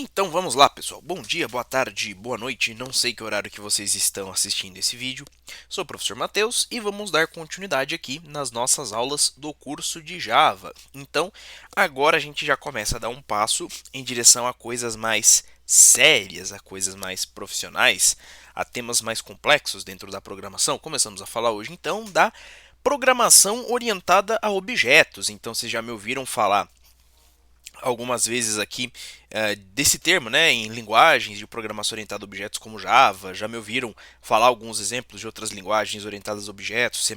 Então vamos lá, pessoal. Bom dia, boa tarde, boa noite. Não sei que horário que vocês estão assistindo esse vídeo. Sou o professor Matheus e vamos dar continuidade aqui nas nossas aulas do curso de Java. Então, agora a gente já começa a dar um passo em direção a coisas mais sérias, a coisas mais profissionais, a temas mais complexos dentro da programação. Começamos a falar hoje então da programação orientada a objetos. Então, vocês já me ouviram falar algumas vezes aqui desse termo, né, em linguagens de programação orientada a objetos como Java. Já me ouviram falar alguns exemplos de outras linguagens orientadas a objetos, C++,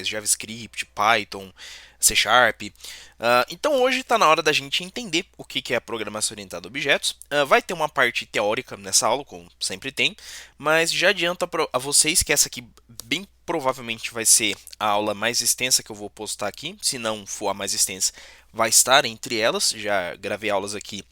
JavaScript, Python, C Sharp. Então hoje está na hora da gente entender o que é a programação orientada a objetos. Vai ter uma parte teórica nessa aula, como sempre tem, mas já adianto a vocês que essa aqui bem provavelmente vai ser a aula mais extensa que eu vou postar aqui. Se não for a mais extensa, vai estar entre elas. Já gravei aulas aqui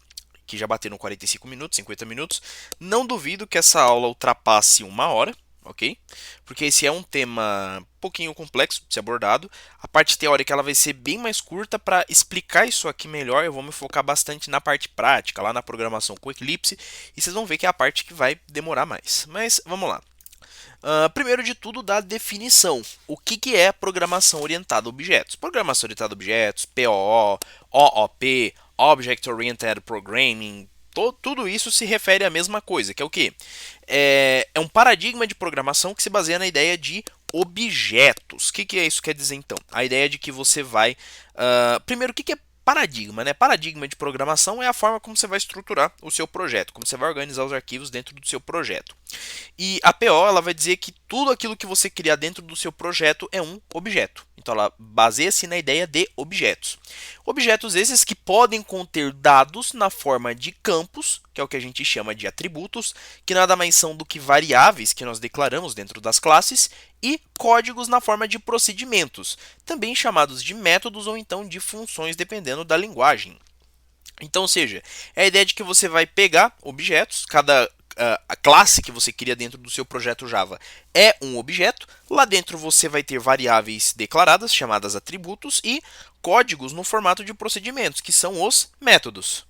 que já bateram 45 minutos, 50 minutos. Não duvido que essa aula ultrapasse uma hora, ok? Porque esse é um tema um pouquinho complexo de ser abordado. A parte teórica ela vai ser bem mais curta. Para explicar isso aqui melhor, eu vou me focar bastante na parte prática, lá na programação com Eclipse, e vocês vão ver que é a parte que vai demorar mais. Mas vamos lá. Primeiro de tudo, da definição. O que é programação orientada a objetos? Programação orientada a objetos, POO, OOP, Object Oriented Programming, tudo isso se refere à mesma coisa, que é o quê? É um paradigma de programação que se baseia na ideia de objetos. O que é isso quer dizer então? A ideia de que você vai... primeiro, o que é paradigma, né? Paradigma de programação é a forma como você vai estruturar o seu projeto, como você vai organizar os arquivos dentro do seu projeto. E a PO ela vai dizer que tudo aquilo que você criar dentro do seu projeto é um objeto. Então ela baseia-se na ideia de objetos. Objetos esses que podem conter dados na forma de campos, que é o que a gente chama de atributos, que nada mais são do que variáveis que nós declaramos dentro das classes, e códigos na forma de procedimentos, também chamados de métodos ou então de funções, dependendo da linguagem. Então, ou seja, é a ideia de que você vai pegar objetos, cada a classe que você cria dentro do seu projeto Java é um objeto. Lá dentro você vai ter variáveis declaradas, chamadas atributos, e códigos no formato de procedimentos, que são os métodos.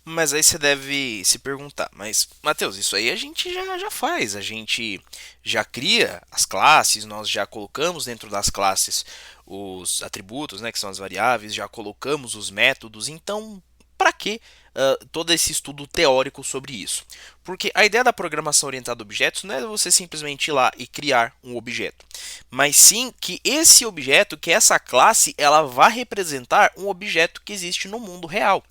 Mas aí você deve se perguntar, mas Matheus, isso aí a gente já faz, a gente já cria as classes, nós já colocamos dentro das classes os atributos, né, que são as variáveis, já colocamos os métodos, então para que todo esse estudo teórico sobre isso? Porque a ideia da programação orientada a objetos não é você simplesmente ir lá e criar um objeto, mas sim que esse objeto, que essa classe, ela vai representar um objeto que existe no mundo real.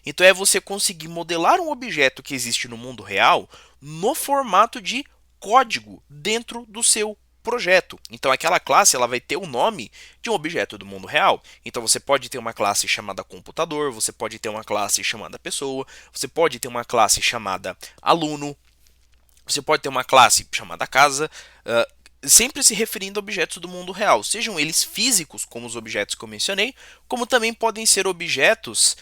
Então é você conseguir modelar um objeto que existe no mundo real no formato de código dentro do seu projeto. Então aquela classe ela vai ter o nome de um objeto do mundo real. Então você pode ter uma classe chamada computador, você pode ter uma classe chamada pessoa, você pode ter uma classe chamada aluno, você pode ter uma classe chamada casa, sempre se referindo a objetos do mundo real, sejam eles físicos, como os objetos que eu mencionei, como também podem ser objetos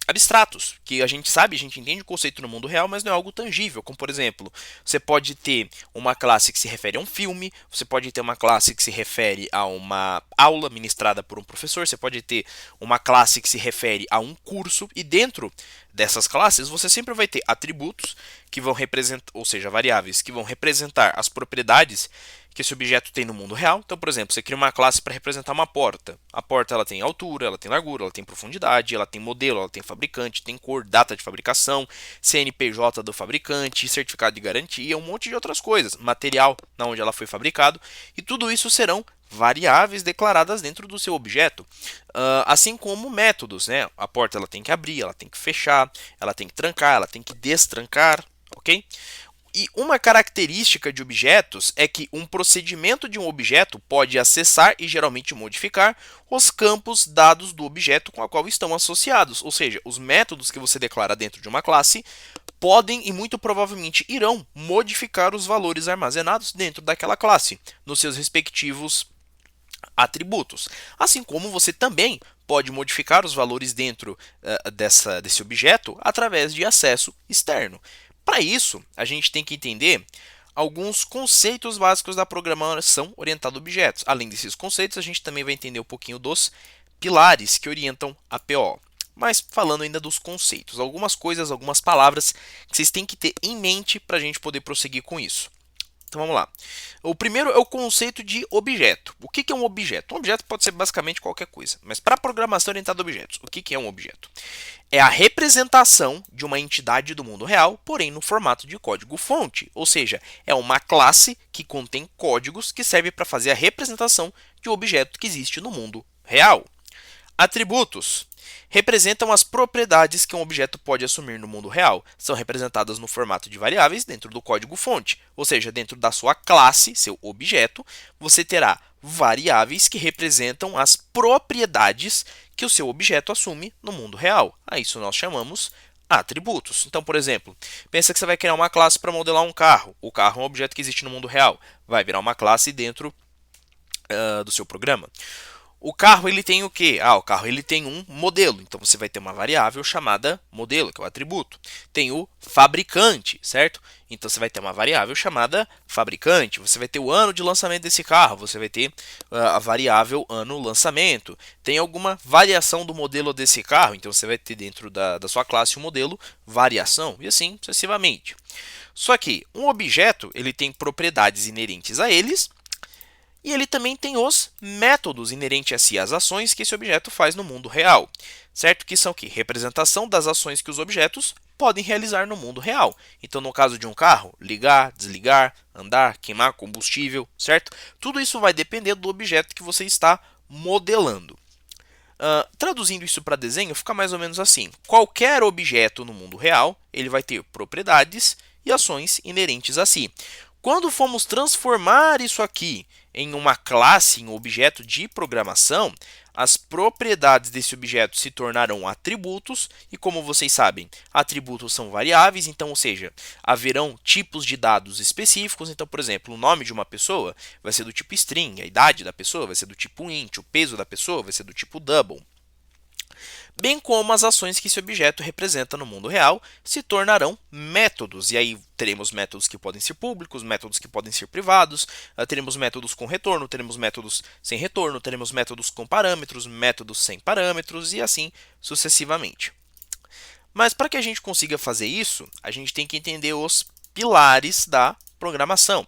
abstratos, que a gente sabe, a gente entende o conceito no mundo real, mas não é algo tangível, como por exemplo, você pode ter uma classe que se refere a um filme, você pode ter uma classe que se refere a uma aula ministrada por um professor, você pode ter uma classe que se refere a um curso, e dentro dessas classes você sempre vai ter atributos que vão representar, ou seja, variáveis que vão representar as propriedades que esse objeto tem no mundo real. Então, por exemplo, você cria uma classe para representar uma porta. A porta ela tem altura, ela tem largura, ela tem profundidade, ela tem modelo, ela tem fabricante, tem cor, data de fabricação, CNPJ do fabricante, certificado de garantia, um monte de outras coisas, material na onde ela foi fabricado, e tudo isso serão variáveis declaradas dentro do seu objeto, assim como métodos, né? A porta ela tem que abrir, ela tem que fechar, ela tem que trancar, ela tem que destrancar, ok? E uma característica de objetos é que um procedimento de um objeto pode acessar e geralmente modificar os campos dados do objeto com a qual estão associados. Ou seja, os métodos que você declara dentro de uma classe podem e muito provavelmente irão modificar os valores armazenados dentro daquela classe, nos seus respectivos atributos. Assim como você também pode modificar os valores dentro desse objeto através de acesso externo. Para isso, a gente tem que entender alguns conceitos básicos da programação orientada a objetos. Além desses conceitos, a gente também vai entender um pouquinho dos pilares que orientam a PO. Mas falando ainda dos conceitos, algumas coisas, algumas palavras que vocês têm que ter em mente para a gente poder prosseguir com isso. Então vamos lá. O primeiro é o conceito de objeto. O que é um objeto? Um objeto pode ser basicamente qualquer coisa, mas para programação orientada a objetos, o que é um objeto? É a representação de uma entidade do mundo real, porém no formato de código-fonte, ou seja, é uma classe que contém códigos que serve para fazer a representação de um objeto que existe no mundo real. Atributos representam as propriedades que um objeto pode assumir no mundo real. São representadas no formato de variáveis dentro do código-fonte, ou seja, dentro da sua classe, seu objeto, você terá variáveis que representam as propriedades que o seu objeto assume no mundo real. A isso nós chamamos atributos. Então, por exemplo, pensa que você vai criar uma classe para modelar um carro. O carro é um objeto que existe no mundo real. Vai virar uma classe dentro do seu programa. O carro ele tem o quê? O carro ele tem um modelo, então você vai ter uma variável chamada modelo, que é o atributo. Tem o fabricante, certo? Então você vai ter uma variável chamada fabricante. Você vai ter o ano de lançamento desse carro, você vai ter a variável ano lançamento. Tem alguma variação do modelo desse carro, então você vai ter dentro da sua classe o modelo variação, e assim sucessivamente. Só que um objeto ele tem propriedades inerentes a eles, e ele também tem os métodos inerentes a si, as ações que esse objeto faz no mundo real, certo? Que são o quê? Representação das ações que os objetos podem realizar no mundo real. Então, no caso de um carro, ligar, desligar, andar, queimar combustível, certo? Tudo isso vai depender do objeto que você está modelando. Traduzindo isso para desenho, fica mais ou menos assim. Qualquer objeto no mundo real, ele vai ter propriedades e ações inerentes a si. Quando formos transformar isso aqui em uma classe, em um objeto de programação, as propriedades desse objeto se tornarão atributos, e como vocês sabem, atributos são variáveis, então, ou seja, haverão tipos de dados específicos. Então, por exemplo, o nome de uma pessoa vai ser do tipo string, a idade da pessoa vai ser do tipo int, o peso da pessoa vai ser do tipo double. Bem como as ações que esse objeto representa no mundo real se tornarão métodos. E aí teremos métodos que podem ser públicos, métodos que podem ser privados, teremos métodos com retorno, teremos métodos sem retorno, teremos métodos com parâmetros, métodos sem parâmetros e assim sucessivamente. Mas para que a gente consiga fazer isso, a gente tem que entender os pilares da programação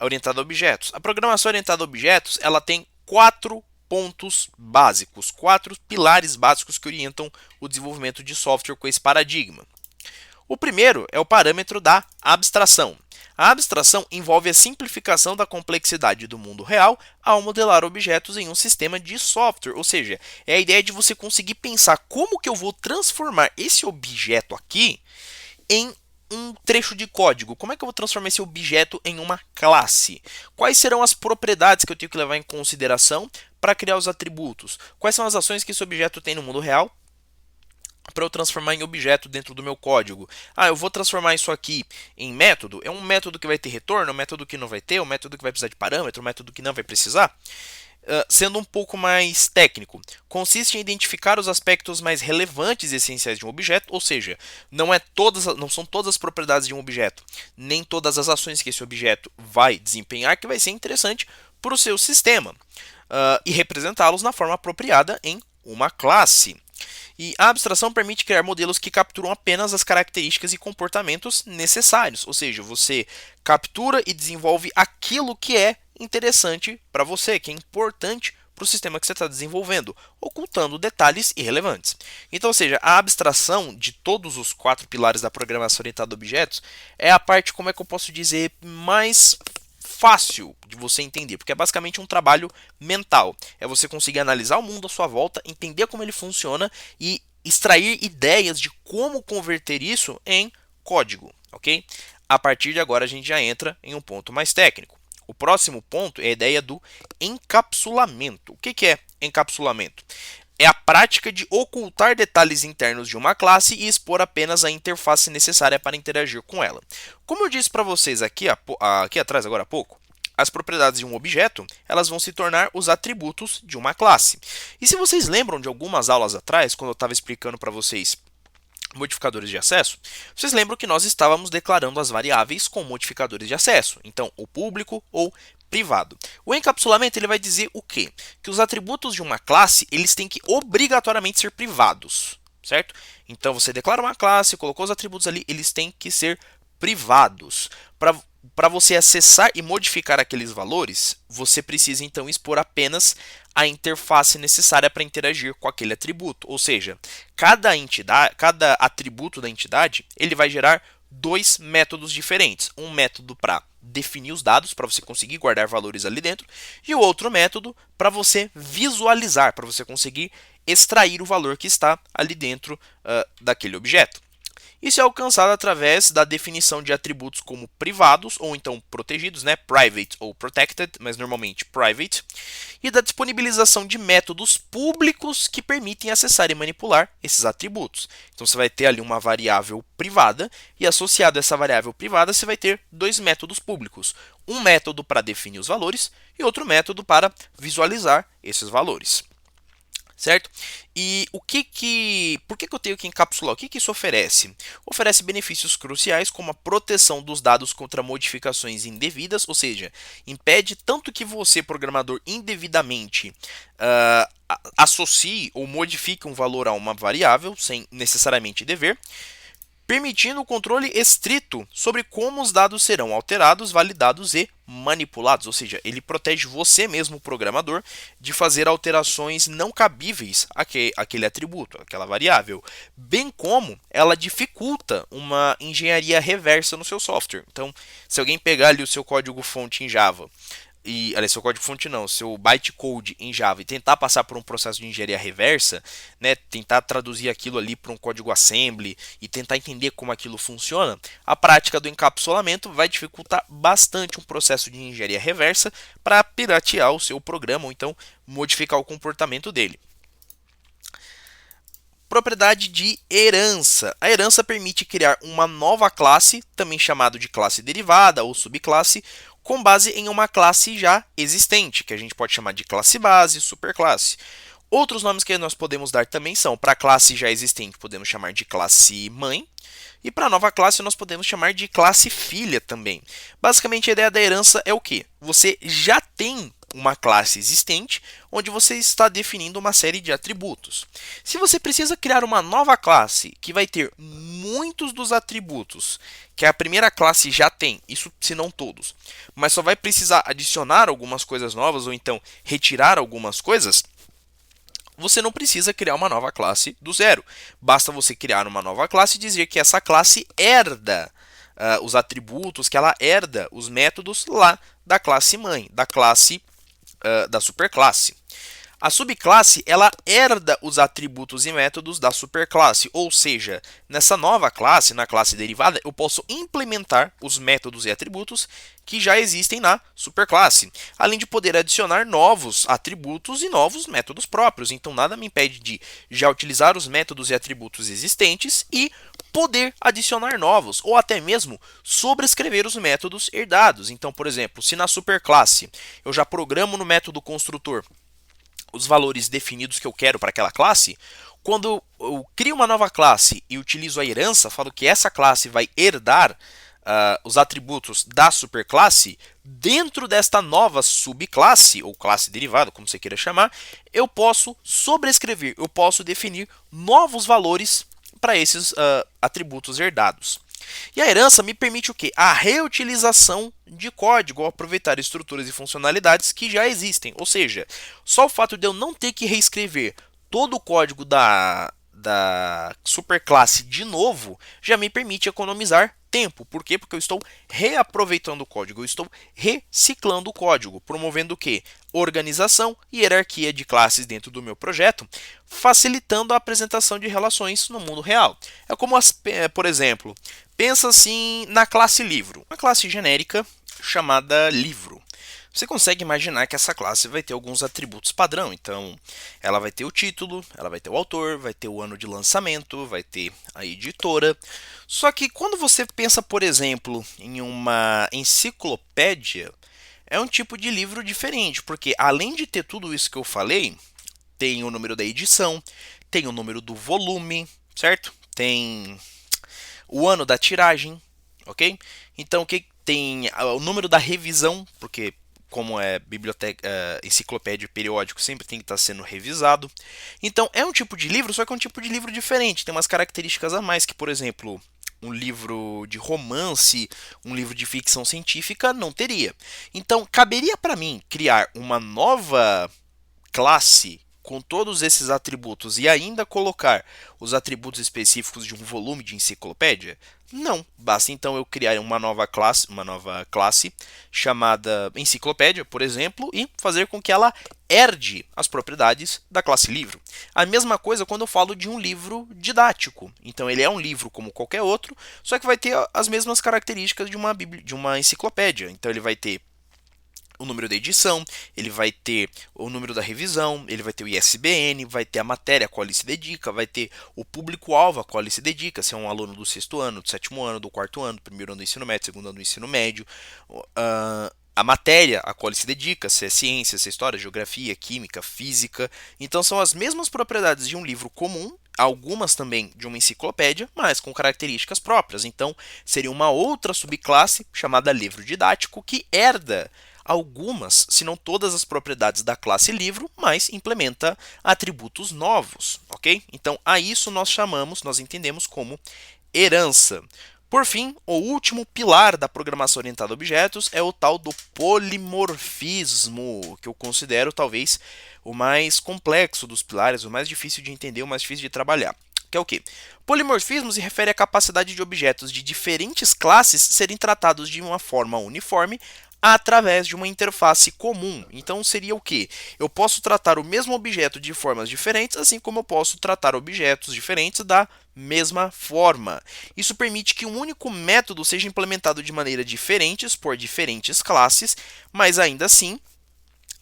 orientada a objetos. A programação orientada a objetos, ela tem 4 pontos básicos, 4 pilares básicos que orientam o desenvolvimento de software com esse paradigma. O primeiro é o parâmetro da abstração. A abstração envolve a simplificação da complexidade do mundo real ao modelar objetos em um sistema de software, ou seja, é a ideia de você conseguir pensar como que eu vou transformar esse objeto aqui em um trecho de código. Como é que eu vou transformar esse objeto em uma classe? Quais serão as propriedades que eu tenho que levar em consideração para criar os atributos? Quais são as ações que esse objeto tem no mundo real para eu transformar em objeto dentro do meu código? Eu vou transformar isso aqui em método. É um método que vai ter retorno, um método que não vai ter, um método que vai precisar de parâmetro, um método que não vai precisar? Sendo um pouco mais técnico, consiste em identificar os aspectos mais relevantes e essenciais de um objeto, ou seja, não são todas as propriedades de um objeto, nem todas as ações que esse objeto vai desempenhar que vai ser interessante para o seu sistema, e representá-los na forma apropriada em uma classe. E a abstração permite criar modelos que capturam apenas as características e comportamentos necessários, ou seja, você captura e desenvolve aquilo que é interessante para você, que é importante para o sistema que você está desenvolvendo, ocultando detalhes irrelevantes. Então, ou seja, a abstração de todos os 4 pilares da programação orientada a objetos é a parte, como é que eu posso dizer, mais fácil de você entender, porque é basicamente um trabalho mental. É você conseguir analisar o mundo à sua volta, entender como ele funciona e extrair ideias de como converter isso em código, ok? A partir de agora a gente já entra em um ponto mais técnico. O próximo ponto é a ideia do encapsulamento. O que é encapsulamento? É a prática de ocultar detalhes internos de uma classe e expor apenas a interface necessária para interagir com ela. Como eu disse para vocês aqui atrás, agora há pouco, as propriedades de um objeto elas vão se tornar os atributos de uma classe. E se vocês lembram de algumas aulas atrás, quando eu estava explicando para vocês modificadores de acesso, vocês lembram que nós estávamos declarando as variáveis com modificadores de acesso, então o público ou privado. O encapsulamento ele vai dizer o quê? Que os atributos de uma classe eles têm que obrigatoriamente ser privados, certo? Então você declara uma classe, colocou os atributos ali, eles têm que ser privados. Para você acessar e modificar aqueles valores, você precisa então expor apenas a interface necessária para interagir com aquele atributo. Ou seja, cada atributo da entidade, ele vai gerar dois métodos diferentes. Um método para definir os dados, para você conseguir guardar valores ali dentro, e o outro método para você visualizar, para você conseguir extrair o valor que está ali dentro daquele objeto. Isso é alcançado através da definição de atributos como privados ou então protegidos, né? Private ou protected, mas normalmente private, e da disponibilização de métodos públicos que permitem acessar e manipular esses atributos. Então você vai ter ali uma variável privada e associado a essa variável privada você vai ter dois métodos públicos, um método para definir os valores e outro método para visualizar esses valores. Certo? E por que eu tenho que encapsular? O que isso oferece? Oferece benefícios cruciais como a proteção dos dados contra modificações indevidas, ou seja, impede tanto que você, programador, indevidamente associe ou modifique um valor a uma variável, sem necessariamente dever, permitindo o controle estrito sobre como os dados serão alterados, validados e manipulados, ou seja, ele protege você mesmo, o programador, de fazer alterações não cabíveis àquele atributo, àquela variável, bem como ela dificulta uma engenharia reversa no seu software. Então, se alguém pegar ali o seu código-fonte em Java aliás, seu código-fonte não, seu bytecode em Java e tentar passar por um processo de engenharia reversa, né, tentar traduzir aquilo ali para um código assembly e tentar entender como aquilo funciona, a prática do encapsulamento vai dificultar bastante um processo de engenharia reversa para piratear o seu programa ou então modificar o comportamento dele. Propriedade de herança. A herança permite criar uma nova classe, também chamado de classe derivada ou subclasse, com base em uma classe já existente, que a gente pode chamar de classe base, superclasse. Outros nomes que nós podemos dar também são, para a classe já existente, podemos chamar de classe mãe, e para a nova classe nós podemos chamar de classe filha também. Basicamente a ideia da herança é o quê? Você já tem uma classe existente, onde você está definindo uma série de atributos. Se você precisa criar uma nova classe que vai ter muitos dos atributos que a primeira classe já tem, isso se não todos, mas só vai precisar adicionar algumas coisas novas ou então retirar algumas coisas, você não precisa criar uma nova classe do zero. Basta você criar uma nova classe e dizer que essa classe herda os atributos, que ela herda os métodos lá da classe mãe, da classe da superclasse. A subclasse ela herda os atributos e métodos da superclasse, ou seja, nessa nova classe, na classe derivada, eu posso implementar os métodos e atributos que já existem na superclasse, além de poder adicionar novos atributos e novos métodos próprios. Então nada me impede de já utilizar os métodos e atributos existentes e poder adicionar novos, ou até mesmo sobrescrever os métodos herdados. Então, por exemplo, se na superclasse eu já programo no método construtor os valores definidos que eu quero para aquela classe, quando eu crio uma nova classe e utilizo a herança, falo que essa classe vai herdar os atributos da superclasse, dentro desta nova subclasse, ou classe derivada, como você queira chamar, eu posso sobrescrever, eu posso definir novos valores para esses atributos herdados. E a herança me permite o quê? A reutilização de código ao aproveitar estruturas e funcionalidades que já existem. Ou seja, só o fato de eu não ter que reescrever todo o código da superclasse de novo já me permite economizar tempo. Por quê? Porque eu estou reaproveitando o código, eu estou reciclando o código, promovendo o quê? Organização e hierarquia de classes dentro do meu projeto, facilitando a apresentação de relações no mundo real. É como, por exemplo, pensa assim na classe livro, uma classe genérica chamada livro. Você consegue imaginar que essa classe vai ter alguns atributos padrão, então ela vai ter o título, ela vai ter o autor, vai ter o ano de lançamento, vai ter a editora. Só que quando você pensa, por exemplo, em uma enciclopédia, é um tipo de livro diferente, porque além de ter tudo isso que eu falei, tem o número da edição, tem o número do volume, certo? Tem o ano da tiragem, ok? Então o que tem o número da revisão, porque como é biblioteca, enciclopédia periódico, sempre tem que estar sendo revisado. Então é um tipo de livro, só que é um tipo de livro diferente, tem umas características a mais que, por exemplo, um livro de romance, um livro de ficção científica não teria. Então caberia para mim criar uma nova classe com todos esses atributos e ainda colocar os atributos específicos de um volume de enciclopédia? Não, basta então eu criar uma nova classe chamada enciclopédia, por exemplo, e fazer com que ela herde as propriedades da classe livro. A mesma coisa quando eu falo de um livro didático. Então ele é um livro como qualquer outro, só que vai ter as mesmas características de uma enciclopédia. Então ele vai ter o número da edição, ele vai ter o número da revisão, ele vai ter o ISBN, vai ter a matéria a qual ele se dedica, vai ter o público-alvo a qual ele se dedica, se é um aluno do sexto ano, do sétimo ano, do quarto ano, do primeiro ano do ensino médio, segundo ano do ensino médio, a matéria a qual ele se dedica, se é ciência, se é história, geografia, química, física. Então são as mesmas propriedades de um livro comum, algumas também de uma enciclopédia, mas com características próprias. Então seria uma outra subclasse chamada livro didático que herda algumas, se não todas as propriedades da classe livro, mas implementa atributos novos, ok? Então a isso nós entendemos como herança. Por fim, o último pilar da programação orientada a objetos é o tal do polimorfismo, que eu considero talvez o mais complexo dos pilares, o mais difícil de entender, o mais difícil de trabalhar. Que é o quê? Polimorfismo se refere à capacidade de objetos de diferentes classes serem tratados de uma forma uniforme através de uma interface comum. Então seria o que? Eu posso tratar o mesmo objeto de formas diferentes, assim como eu posso tratar objetos diferentes da mesma forma. Isso permite que um único método seja implementado de maneira diferentes por diferentes classes, mas ainda assim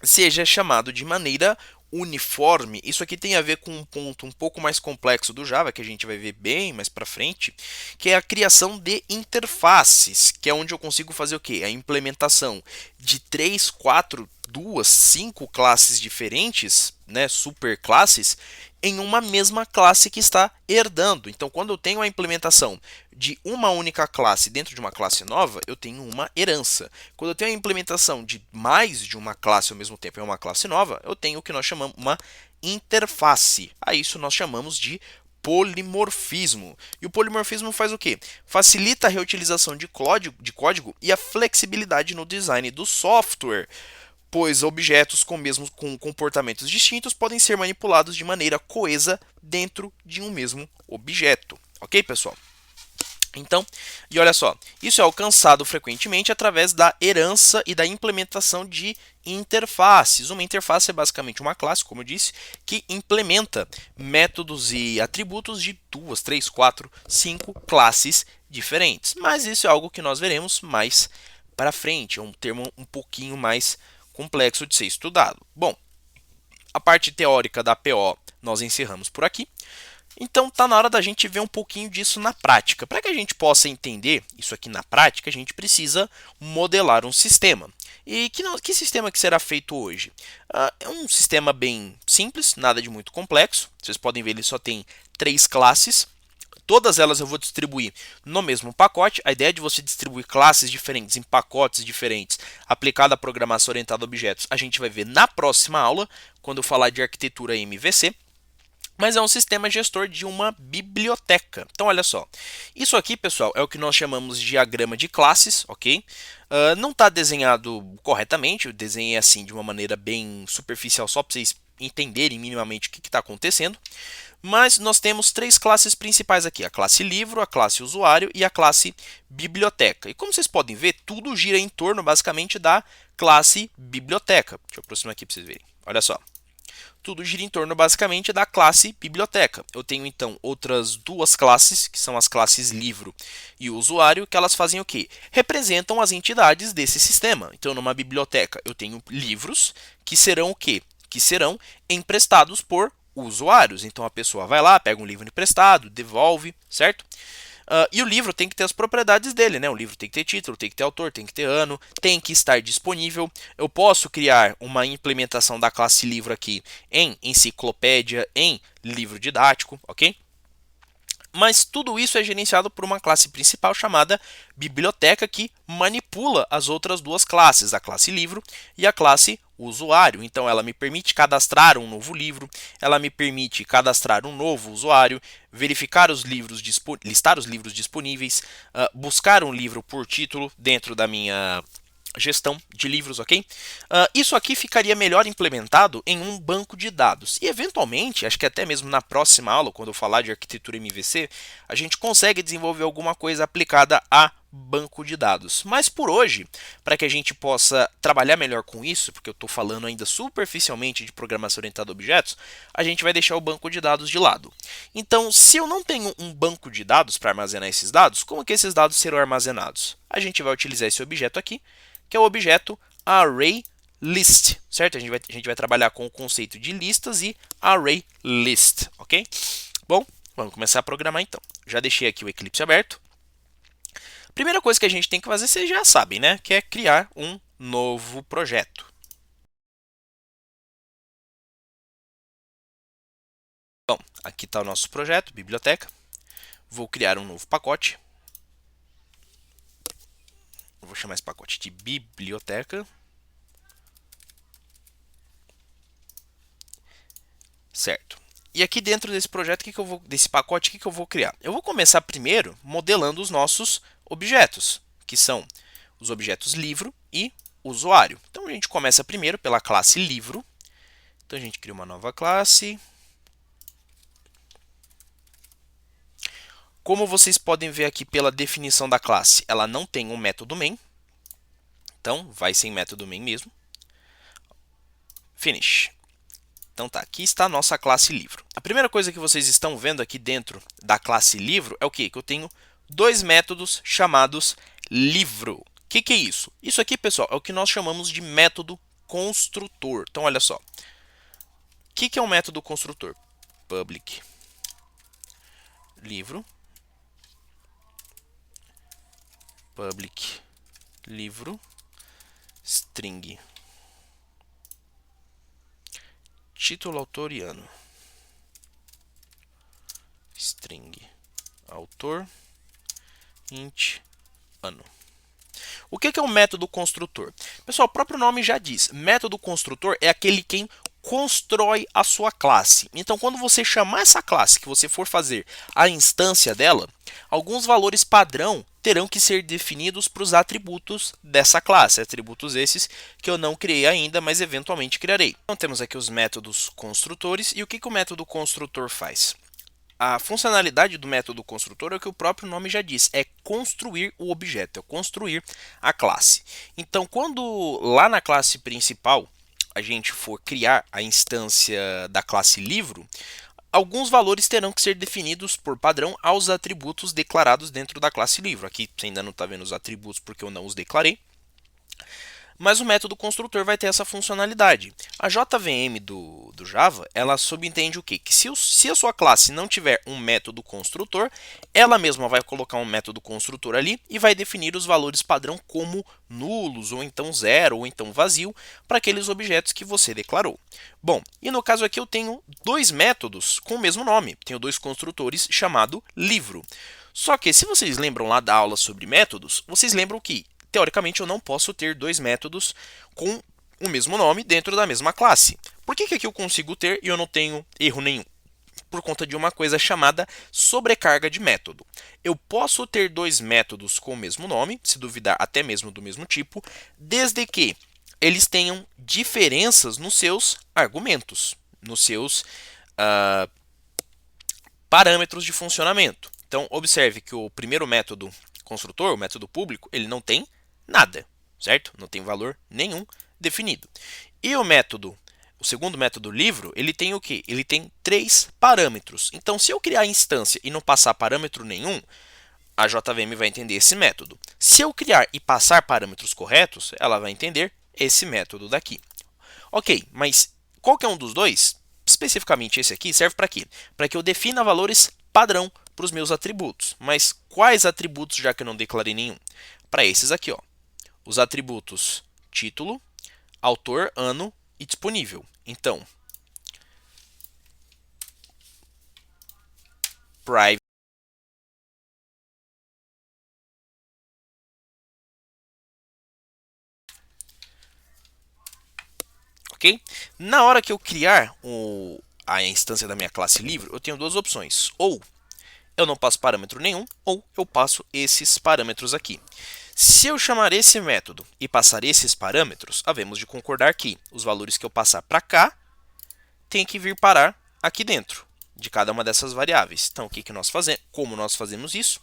seja chamado de maneira uniforme. Isso aqui tem a ver com um ponto um pouco mais complexo do Java, que a gente vai ver bem mais para frente, que é a criação de interfaces, que é onde eu consigo fazer o quê? A implementação de 3, 4, 2, 5 classes diferentes, né, superclasses, em uma mesma classe que está herdando. Então, quando eu tenho a implementação de uma única classe dentro de uma classe nova, eu tenho uma herança. Quando eu tenho a implementação de mais de uma classe ao mesmo tempo em uma classe nova, eu tenho o que nós chamamos uma interface. A isso nós chamamos de polimorfismo. E o polimorfismo faz o quê? Facilita a reutilização de código e a flexibilidade no design do software, pois objetos com comportamentos distintos podem ser manipulados de maneira coesa dentro de um mesmo objeto. Ok, pessoal? Então, e olha só, isso é alcançado frequentemente através da herança e da implementação de interfaces. Uma interface é basicamente uma classe, como eu disse, que implementa métodos e atributos de 2, 3, 4, 5 classes diferentes. Mas isso é algo que nós veremos mais para frente, é um termo um pouquinho mais complexo de ser estudado. Bom, a parte teórica da PO nós encerramos por aqui. Então está na hora da gente ver um pouquinho disso na prática. Para que a gente possa entender isso aqui na prática, a gente precisa modelar um sistema. E que sistema que será feito hoje? É um sistema bem simples, nada de muito complexo. Vocês podem ver, ele só tem 3 classes. Todas elas eu vou distribuir no mesmo pacote. A ideia de você distribuir classes diferentes em pacotes diferentes aplicada à programação orientada a objetos, a gente vai ver na próxima aula, quando eu falar de arquitetura MVC. Mas é um sistema gestor de uma biblioteca. Então, olha só. Isso aqui, pessoal, é o que nós chamamos de diagrama de classes, ok? Não está desenhado corretamente, eu desenhei assim de uma maneira bem superficial, só para vocês entenderem minimamente o que está acontecendo. Mas nós temos 3 classes principais aqui, a classe livro, a classe usuário e a classe biblioteca. E como vocês podem ver, tudo gira em torno basicamente da classe biblioteca. Deixa eu aproximar aqui para vocês verem. Olha só. Tudo gira em torno basicamente da classe biblioteca. Eu tenho então outras 2 classes, que são as classes livro e usuário, que elas fazem o quê? Representam as entidades desse sistema. Então, numa biblioteca, eu tenho livros que serão o quê? Que serão emprestados por usuários. Então, a pessoa vai lá, pega um livro emprestado, devolve, certo? E o livro tem que ter as propriedades dele, né? O livro tem que ter título, tem que ter autor, tem que ter ano, tem que estar disponível. Eu posso criar uma implementação da classe livro aqui em enciclopédia, em livro didático, ok? Mas tudo isso é gerenciado por uma classe principal chamada biblioteca, que manipula as outras duas classes, a classe livro e a classe usuário. Então ela me permite cadastrar um novo livro, ela me permite cadastrar um novo usuário, verificar os livros, listar os livros disponíveis, buscar um livro por título dentro da minha gestão de livros, ok? Isso aqui ficaria melhor implementado em um banco de dados. E eventualmente, acho que até mesmo na próxima aula, quando eu falar de arquitetura MVC, a gente consegue desenvolver alguma coisa aplicada a banco de dados. Mas por hoje, para que a gente possa trabalhar melhor com isso, porque eu estou falando ainda superficialmente de programação orientada a objetos, a gente vai deixar o banco de dados de lado. Então, se eu não tenho um banco de dados para armazenar esses dados, como que esses dados serão armazenados? A gente vai utilizar esse objeto aqui, que é o objeto ArrayList, certo? A gente vai trabalhar com o conceito de listas e ArrayList, ok? Bom, vamos começar a programar então. Já deixei aqui o Eclipse aberto. Primeira coisa que a gente tem que fazer, vocês já sabem, né? Que é criar um novo projeto. Bom, aqui está o nosso projeto, biblioteca. Vou criar um novo pacote. Eu vou chamar esse pacote de biblioteca. Certo. E aqui dentro desse projeto, desse pacote, o que eu vou criar? Eu vou começar primeiro modelando os nossos objetos, que são os objetos livro e usuário. Então a gente começa primeiro pela classe livro. Então a gente cria uma nova classe. Como vocês podem ver aqui pela definição da classe, ela não tem um método main. Então vai sem método main mesmo. Finish. Então tá, aqui está a nossa classe livro. A primeira coisa que vocês estão vendo aqui dentro da classe livro é o quê? Que eu tenho dois métodos chamados livro. O que é isso? Isso aqui, pessoal, é o que nós chamamos de método construtor. Então, olha só. O que é um método construtor? Public livro. Public livro. String. Título, autor e ano. String. Autor. Int. Ano. O que é um método construtor? Pessoal, o próprio nome já diz. Método construtor é aquele quem constrói a sua classe. Então, quando você chamar essa classe, que você for fazer a instância dela, alguns valores padrão terão que ser definidos para os atributos dessa classe. Atributos esses que eu não criei ainda, mas eventualmente criarei. Então, temos aqui os métodos construtores. E o que o método construtor faz? A funcionalidade do método construtor é o que o próprio nome já diz, é construir o objeto, é construir a classe. Então, quando lá na classe principal a gente for criar a instância da classe livro, alguns valores terão que ser definidos por padrão aos atributos declarados dentro da classe livro. Aqui você ainda não está vendo os atributos porque eu não os declarei. Mas o método construtor vai ter essa funcionalidade. A JVM do Java, ela subentende o quê? Que se a sua classe não tiver um método construtor, ela mesma vai colocar um método construtor ali e vai definir os valores padrão como nulos, ou então zero, ou então vazio, para aqueles objetos que você declarou. Bom, e no caso aqui eu tenho dois métodos com o mesmo nome. Tenho dois construtores chamado livro. Só que se vocês lembram lá da aula sobre métodos, vocês lembram que teoricamente, eu não posso ter dois métodos com o mesmo nome dentro da mesma classe. Por que aqui eu consigo ter e eu não tenho erro nenhum? Por conta de uma coisa chamada sobrecarga de método. Eu posso ter dois métodos com o mesmo nome, se duvidar até mesmo do mesmo tipo, desde que eles tenham diferenças nos seus argumentos, nos seus parâmetros de funcionamento. Então, observe que o primeiro método construtor, o método público, ele não tem nada, certo? Não tem valor nenhum definido. E o segundo método livro, ele tem o quê? Ele tem 3 parâmetros. Então, se eu criar a instância e não passar parâmetro nenhum, a JVM vai entender esse método. Se eu criar e passar parâmetros corretos, ela vai entender esse método daqui. Ok, mas qualquer um dos dois, especificamente esse aqui, serve para quê? Para que eu defina valores padrão para os meus atributos. Mas quais atributos, já que eu não declarei nenhum? Para esses aqui, ó. Os atributos título, autor, ano e disponível. Então, private ok? Na hora que eu criar a instância da minha classe livro, eu tenho duas opções. Ou eu não passo parâmetro nenhum, ou eu passo esses parâmetros aqui. Se eu chamar esse método e passar esses parâmetros, havemos de concordar que os valores que eu passar para cá têm que vir parar aqui dentro de cada uma dessas variáveis. Então, o que nós fazemos? Como nós fazemos isso?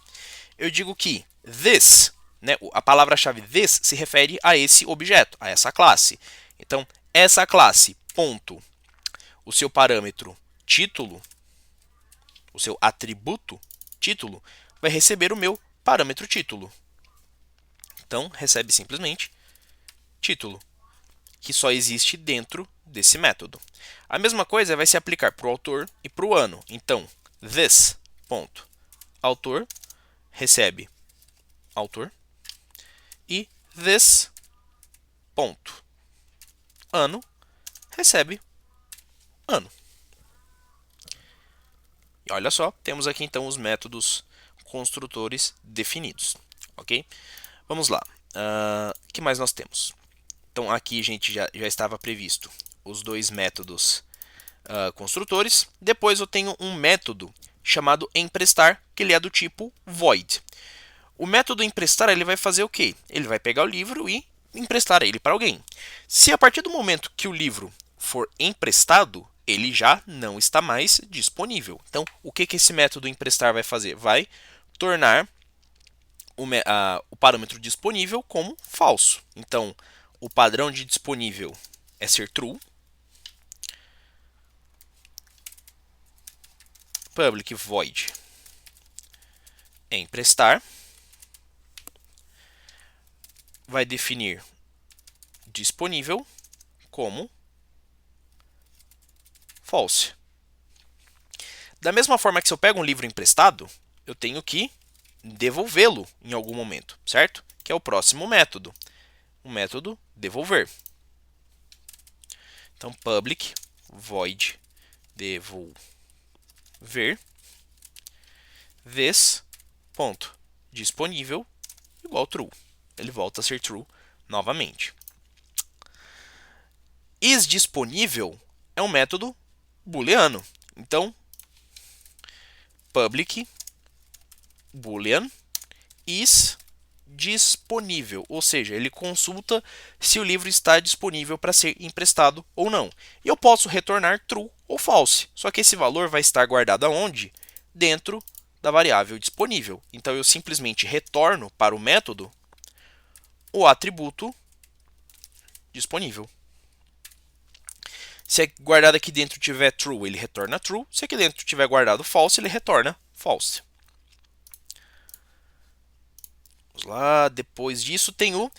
Eu digo que this, né, a palavra-chave this se refere a esse objeto, a essa classe. Então, essa classe, ponto, o seu parâmetro título, o seu atributo título, vai receber o meu parâmetro título. Então, recebe simplesmente título, que só existe dentro desse método. A mesma coisa vai se aplicar para o autor e para o ano. Então, this, ponto, autor, recebe autor, e this, ponto, ano, recebe ano. E olha só, temos aqui então os métodos construtores definidos, ok? Vamos lá, o que mais nós temos? Então aqui a gente já estava previsto os dois métodos construtores. Depois eu tenho um método chamado emprestar, que ele é do tipo void. O método emprestar ele vai fazer o quê? Ele vai pegar o livro e emprestar ele para alguém. Se a partir do momento que o livro for emprestado, ele já não está mais disponível. Então, o que esse método emprestar vai fazer? Vai tornar o parâmetro disponível como falso. Então, o padrão de disponível é ser true. Public void emprestar vai definir disponível como false. Da mesma forma que se eu pego um livro emprestado, eu tenho que devolvê-lo em algum momento, certo? Que é o próximo método, o método devolver. Então, public void devolver this ponto disponível igual true. Ele volta a ser true novamente. IsDisponível é um método booleano. Então, public boolean is disponível, ou seja, ele consulta se o livro está disponível para ser emprestado ou não. E eu posso retornar true ou false, só que esse valor vai estar guardado aonde? Dentro da variável disponível. Então eu simplesmente retorno para o método o atributo disponível. Se guardado aqui dentro tiver true, ele retorna true. Se aqui dentro tiver guardado false, ele retorna false. Vamos lá, depois disso tem o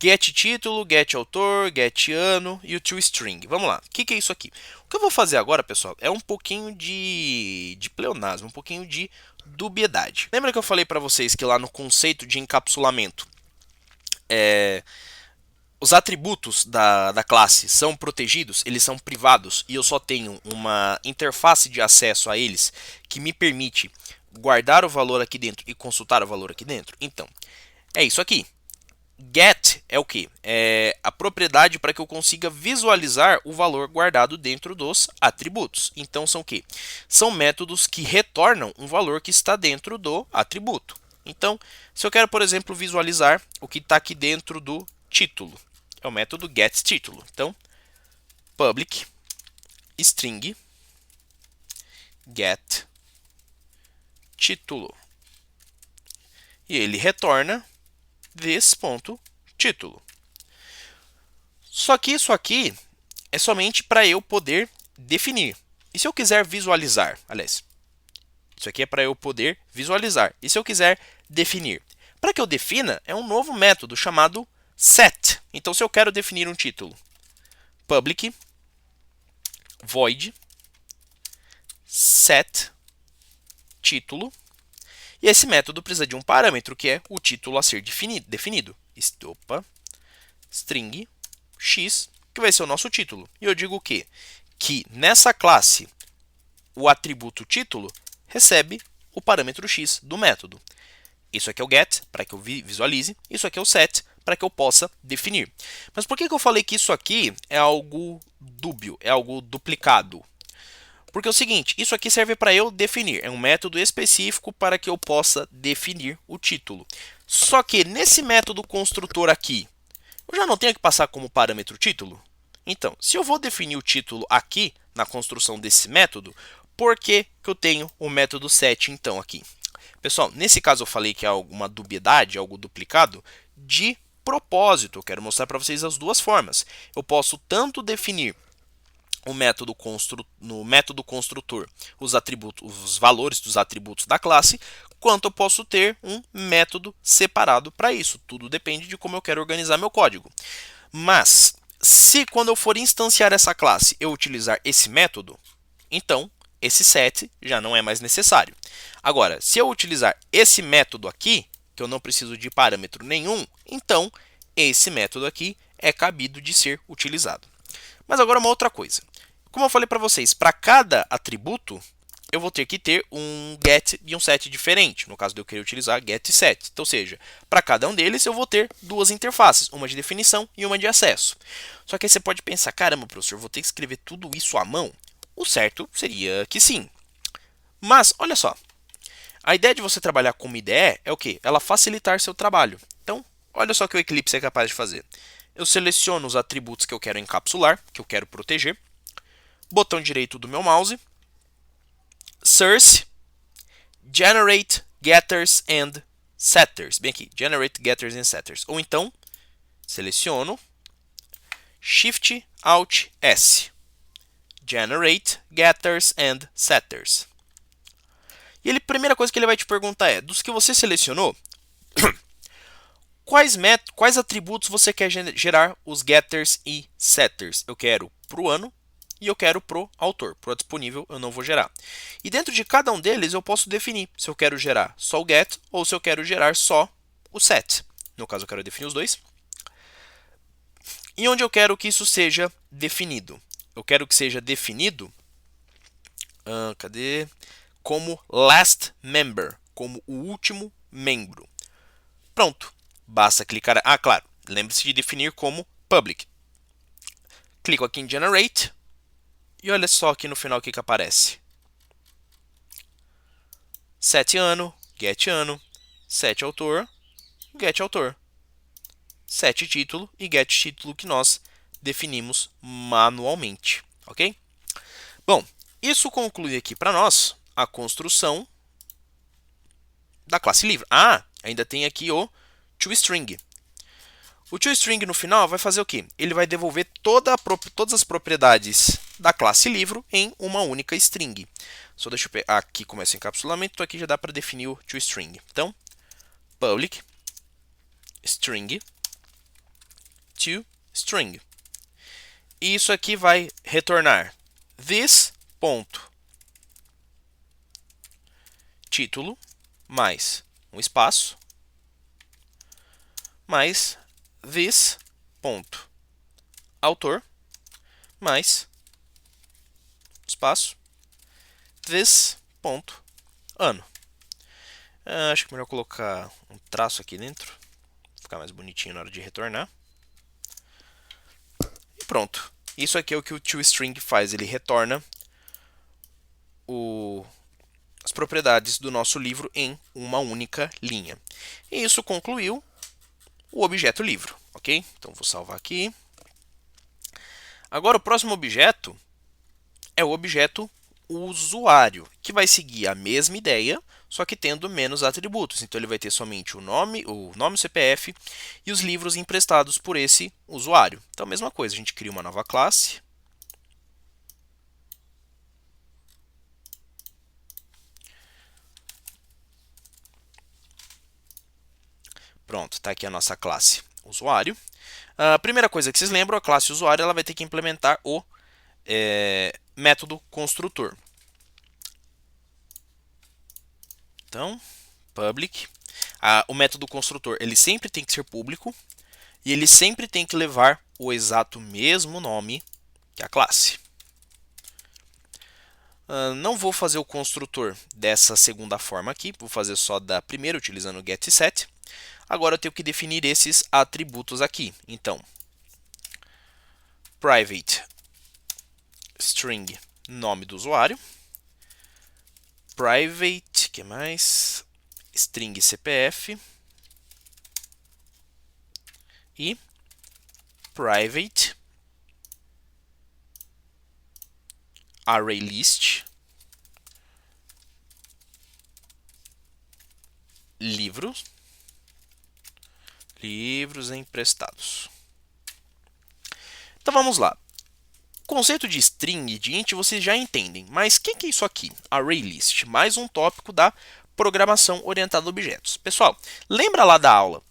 get título, get autor, get ano e o toString. Vamos lá, o que é isso aqui? O que eu vou fazer agora, pessoal, é um pouquinho de pleonasmo, um pouquinho de dubiedade. Lembra que eu falei para vocês que lá no conceito de encapsulamento, os atributos da classe são protegidos, eles são privados e eu só tenho uma interface de acesso a eles que me permite guardar o valor aqui dentro e consultar o valor aqui dentro? Então, é isso aqui. Get é o que? É a propriedade para que eu consiga visualizar o valor guardado dentro dos atributos. Então, são o que? São métodos que retornam um valor que está dentro do atributo. Então, se eu quero, por exemplo, visualizar o que está aqui dentro do título, é o método getTítulo. Então, public string getTítulo. E ele retorna this.título. Só que isso aqui é somente para eu poder definir. E se eu quiser visualizar? Aliás, isso aqui é para eu poder visualizar. E se eu quiser definir? Para que eu defina, é um novo método chamado set. Então, se eu quero definir um título, public void set título. E esse método precisa de um parâmetro, que é o título a ser definido. String x, que vai ser o nosso título. E eu digo o quê? Que nessa classe, o atributo título recebe o parâmetro x do método. Isso aqui é o get, para que eu visualize. Isso aqui é o set, para que eu possa definir. Mas por que eu falei que isso aqui é algo dúbio, é algo duplicado. Porque é o seguinte, isso aqui serve para eu definir, é um método específico para que eu possa definir o título. Só que nesse método construtor aqui, eu já não tenho que passar como parâmetro título? Então, se eu vou definir o título aqui, na construção desse método, por que eu tenho o método set então aqui? Pessoal, nesse caso eu falei que é alguma dubiedade, algo duplicado, de propósito. Eu quero mostrar para vocês as duas formas. Eu posso tanto definir no método construtor os atributos, os valores dos atributos da classe, quanto eu posso ter um método separado para isso. Tudo depende de como eu quero organizar meu código. Mas, se quando eu for instanciar essa classe eu utilizar esse método, então esse set já não é mais necessário. Agora, se eu utilizar esse método aqui, que eu não preciso de parâmetro nenhum, então esse método aqui é cabido de ser utilizado. Mas agora uma outra coisa. Como eu falei para vocês, para cada atributo, eu vou ter que ter um get e um set diferente. No caso de eu querer utilizar get e set. Então, ou seja, para cada um deles eu vou ter duas interfaces, uma de definição e uma de acesso. Só que aí você pode pensar, caramba, professor, vou ter que escrever tudo isso à mão? O certo seria que sim. Mas, olha só, a ideia de você trabalhar com uma IDE é o quê? Ela facilitar seu trabalho. Então, olha só o que o Eclipse é capaz de fazer. Eu seleciono os atributos que eu quero encapsular, que eu quero proteger, botão direito do meu mouse, source, generate getters and setters. Bem aqui, generate getters and setters. Ou então, seleciono, shift alt S, generate getters and setters. E a primeira coisa que ele vai te perguntar é, dos que você selecionou, quais atributos você quer gerar os getters e setters? Eu quero para o ano e eu quero para o autor. Para o disponível eu não vou gerar. E dentro de cada um deles eu posso definir se eu quero gerar só o get ou se eu quero gerar só o set. No caso eu quero definir os dois. E onde eu quero que isso seja definido? Eu quero que seja definido como last member, como o último membro. Pronto. Basta clicar. Ah, claro. Lembre-se de definir como public. Clico aqui em Generate. E olha só aqui no final o que aparece. Set ano, get ano, set autor, get autor. Set título e get título que nós definimos manualmente. Ok? Bom, isso conclui aqui para nós a construção da classe livro. Ah, ainda tem aqui o toString. O toString no final vai fazer o quê? Ele vai devolver todas as propriedades da classe livro em uma única string. Só deixa eu pegar aqui, começa o encapsulamento, então aqui já dá para definir o toString. Então, public string toString. E isso aqui vai retornar this ponto título mais um espaço mais this ponto autor mais espaço this ponto ano. Acho que é melhor colocar um traço aqui dentro, ficar mais bonitinho na hora de retornar. E pronto. Isso aqui é o que o toString faz, ele retorna as propriedades do nosso livro em uma única linha. E isso concluiu o objeto livro, ok? Então vou salvar aqui. Agora o próximo objeto é o objeto usuário, que vai seguir a mesma ideia, só que tendo menos atributos. Então ele vai ter somente o nome, CPF e os livros emprestados por esse usuário. Então a mesma coisa, a gente cria uma nova classe. Pronto, está aqui a nossa classe usuário. A primeira coisa que vocês lembram, a classe usuário ela vai ter que implementar o método construtor. Então, public. O método construtor ele sempre tem que ser público e ele sempre tem que levar o exato mesmo nome que a classe. Não vou fazer o construtor dessa segunda forma aqui, vou fazer só da primeira utilizando o get e set. Agora eu tenho que definir esses atributos aqui. Então, private string nome do usuário, private, que mais? String CPF e private ArrayList livros emprestados. Então vamos lá. O conceito de string e de int vocês já entendem, mas o que é isso aqui? ArrayList, mais um tópico da programação orientada a objetos. Pessoal, lembra lá da aula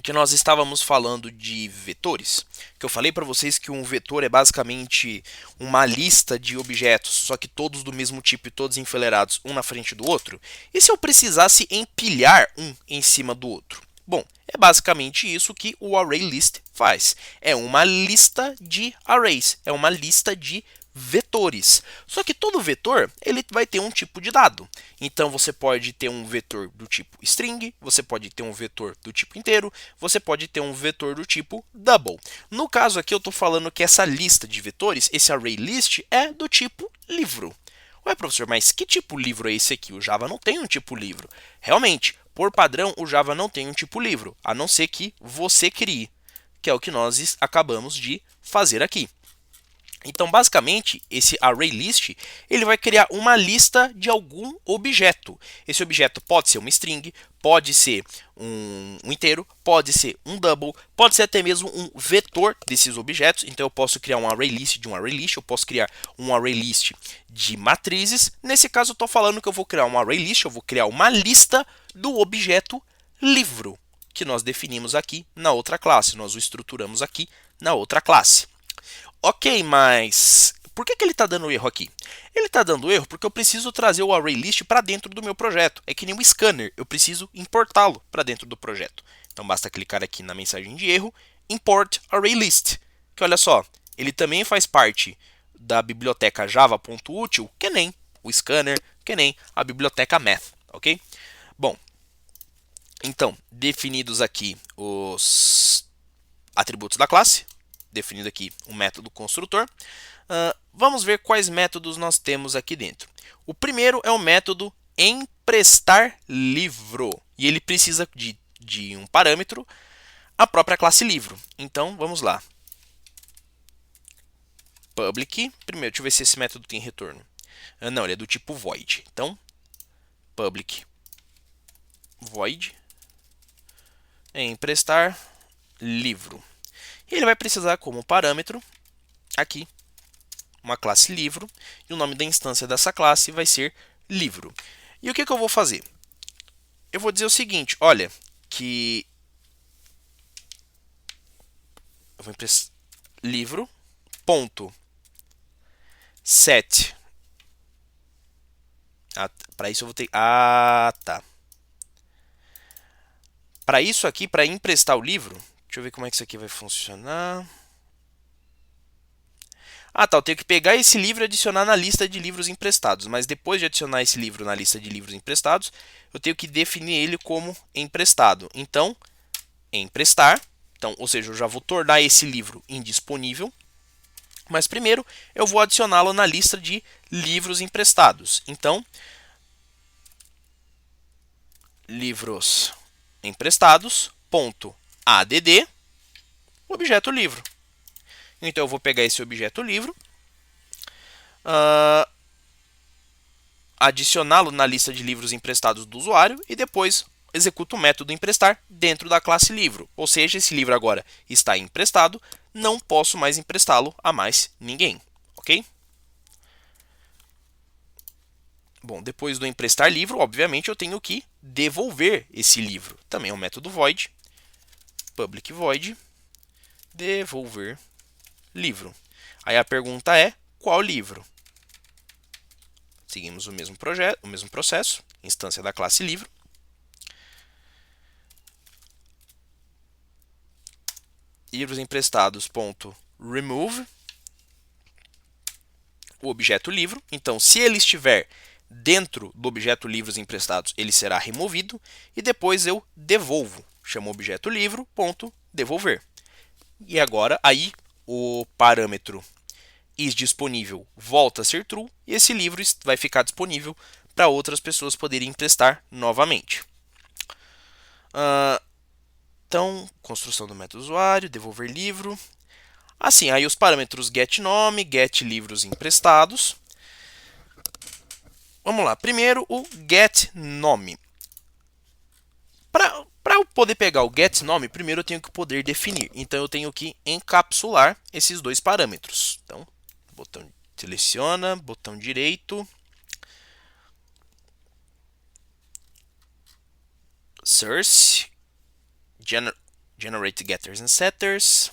que nós estávamos falando de vetores? Que eu falei para vocês que um vetor é basicamente uma lista de objetos, só que todos do mesmo tipo e todos enfileirados um na frente do outro? E se eu precisasse empilhar um em cima do outro? Bom, é basicamente isso que o ArrayList faz. É uma lista de arrays, é uma lista de vetores. Só que todo vetor ele vai ter um tipo de dado. Então você pode ter um vetor do tipo string, você pode ter um vetor do tipo inteiro, você pode ter um vetor do tipo double. No caso aqui eu estou falando que essa lista de vetores, esse ArrayList, é do tipo livro. Ué, professor, mas que tipo livro é esse aqui? O Java não tem um tipo livro. Realmente, por padrão, o Java não tem um tipo livro, a não ser que você crie, que é o que nós acabamos de fazer aqui. Então, basicamente, esse ArrayList ele vai criar uma lista de algum objeto. Esse objeto pode ser uma string, pode ser um inteiro, pode ser um double, pode ser até mesmo um vetor desses objetos. Então, eu posso criar um ArrayList de um ArrayList, eu posso criar um ArrayList de matrizes. Nesse caso, eu estou falando que eu vou criar um ArrayList, eu vou criar uma lista do objeto livro, que nós definimos aqui na outra classe, nós o estruturamos aqui na outra classe. Ok, mas por que ele está dando erro aqui? Ele está dando erro porque eu preciso trazer o ArrayList para dentro do meu projeto. É que nem o scanner, eu preciso importá-lo para dentro do projeto. Então basta clicar aqui na mensagem de erro, Import ArrayList, que olha só, ele também faz parte da biblioteca java.util, que nem o scanner, que nem a biblioteca math, ok? Bom, então, definidos aqui os atributos da classe, definido aqui um método construtor, vamos ver quais métodos nós temos aqui dentro. O primeiro é o método emprestar livro, e ele precisa de um parâmetro, a própria classe livro. Então, vamos lá. Public, primeiro, deixa eu ver se esse método tem retorno. Não, ele é do tipo void. Então, public void emprestar livro. E ele vai precisar como parâmetro aqui uma classe livro, e o nome da instância dessa classe vai ser livro. E o que eu vou fazer? Eu vou dizer o seguinte, olha, que eu vou emprestar livro ponto set. Para isso eu vou ter tá. Para isso aqui, para emprestar o livro, deixa eu ver como é que isso aqui vai funcionar. Tá, eu tenho que pegar esse livro e adicionar na lista de livros emprestados. Mas depois de adicionar esse livro na lista de livros emprestados, eu tenho que definir ele como emprestado. Então, emprestar. Então, ou seja, eu já vou tornar esse livro indisponível. Mas primeiro, eu vou adicioná-lo na lista de livros emprestados. Então, livros emprestados, ponto add, objeto livro. Então, eu vou pegar esse objeto livro, adicioná-lo na lista de livros emprestados do usuário e depois executo o método emprestar dentro da classe livro. Ou seja, esse livro agora está emprestado, não posso mais emprestá-lo a mais ninguém, ok? Bom, depois do emprestar livro, obviamente eu tenho que devolver esse livro. Também é um método void, public void, devolver livro. Aí a pergunta é, qual livro? Seguimos o mesmo projeto, o mesmo processo, instância da classe livro. Livros emprestados, ponto remove, o objeto livro. Então, se ele estiver dentro do objeto livros emprestados, ele será removido. E depois eu devolvo. Chamo o objeto livro, ponto devolver. E agora, aí, o parâmetro is disponível volta a ser true e esse livro vai ficar disponível para outras pessoas poderem emprestar novamente. Então, construção do método usuário, devolver livro. Assim, aí os parâmetros getNome, getLivros emprestados. Vamos lá, primeiro o getNome. Para eu poder pegar o getNome, primeiro eu tenho que poder definir. Então eu tenho que encapsular esses dois parâmetros. Então, botão seleciona, botão direito, source, generate getters and setters.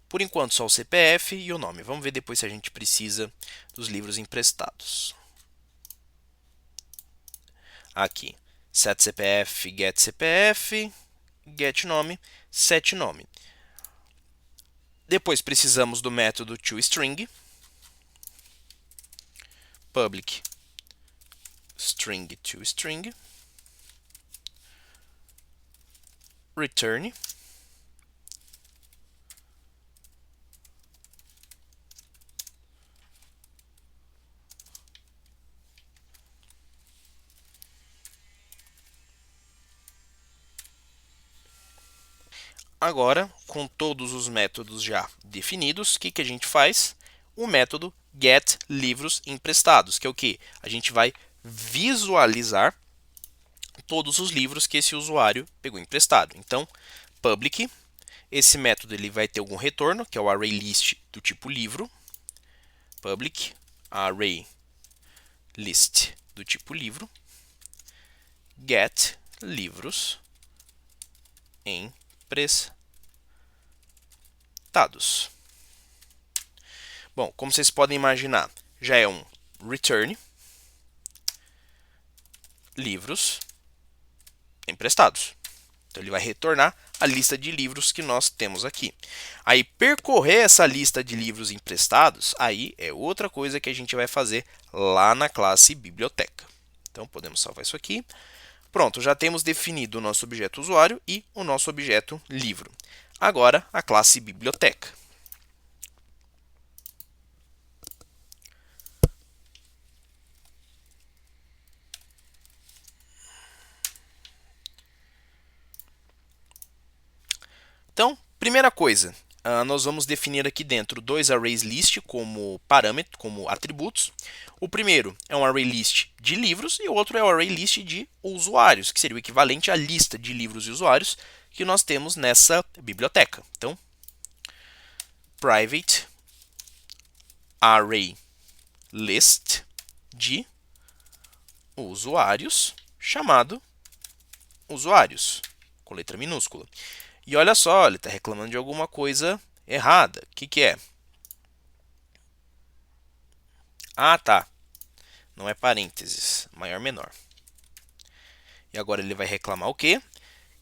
Por enquanto só o CPF e o nome. Vamos ver depois se a gente precisa dos livros emprestados. Aqui, set CPF, get CPF, get nome, set nome. Depois precisamos do método toString, public string toString, return, agora, com todos os métodos já definidos, o que a gente faz? O método getLivrosEmprestados, que é o que? A gente vai visualizar todos os livros que esse usuário pegou emprestado. Então, public, esse método ele vai ter algum retorno, que é o ArrayList do tipo livro. Public ArrayList do tipo livro. Get livros emprestados. Bom, como vocês podem imaginar, já é um return livros emprestados. Então ele vai retornar a lista de livros que nós temos aqui. Aí percorrer essa lista de livros emprestados, aí é outra coisa que a gente vai fazer lá na classe biblioteca. Então podemos salvar isso aqui. Pronto, já temos definido o nosso objeto usuário e o nosso objeto livro. Agora a classe biblioteca. Então, primeira coisa, nós vamos definir aqui dentro dois ArraysList como parâmetro, como atributos. O primeiro é um ArrayList de livros e o outro é o ArrayList de usuários, que seria o equivalente à lista de livros e usuários que nós temos nessa biblioteca. Então, private ArrayList de usuários, chamado usuários, com letra minúscula. E olha só, ele está reclamando de alguma coisa errada. O que é? Ah, tá. Não é parênteses, maior menor. E agora ele vai reclamar o quê?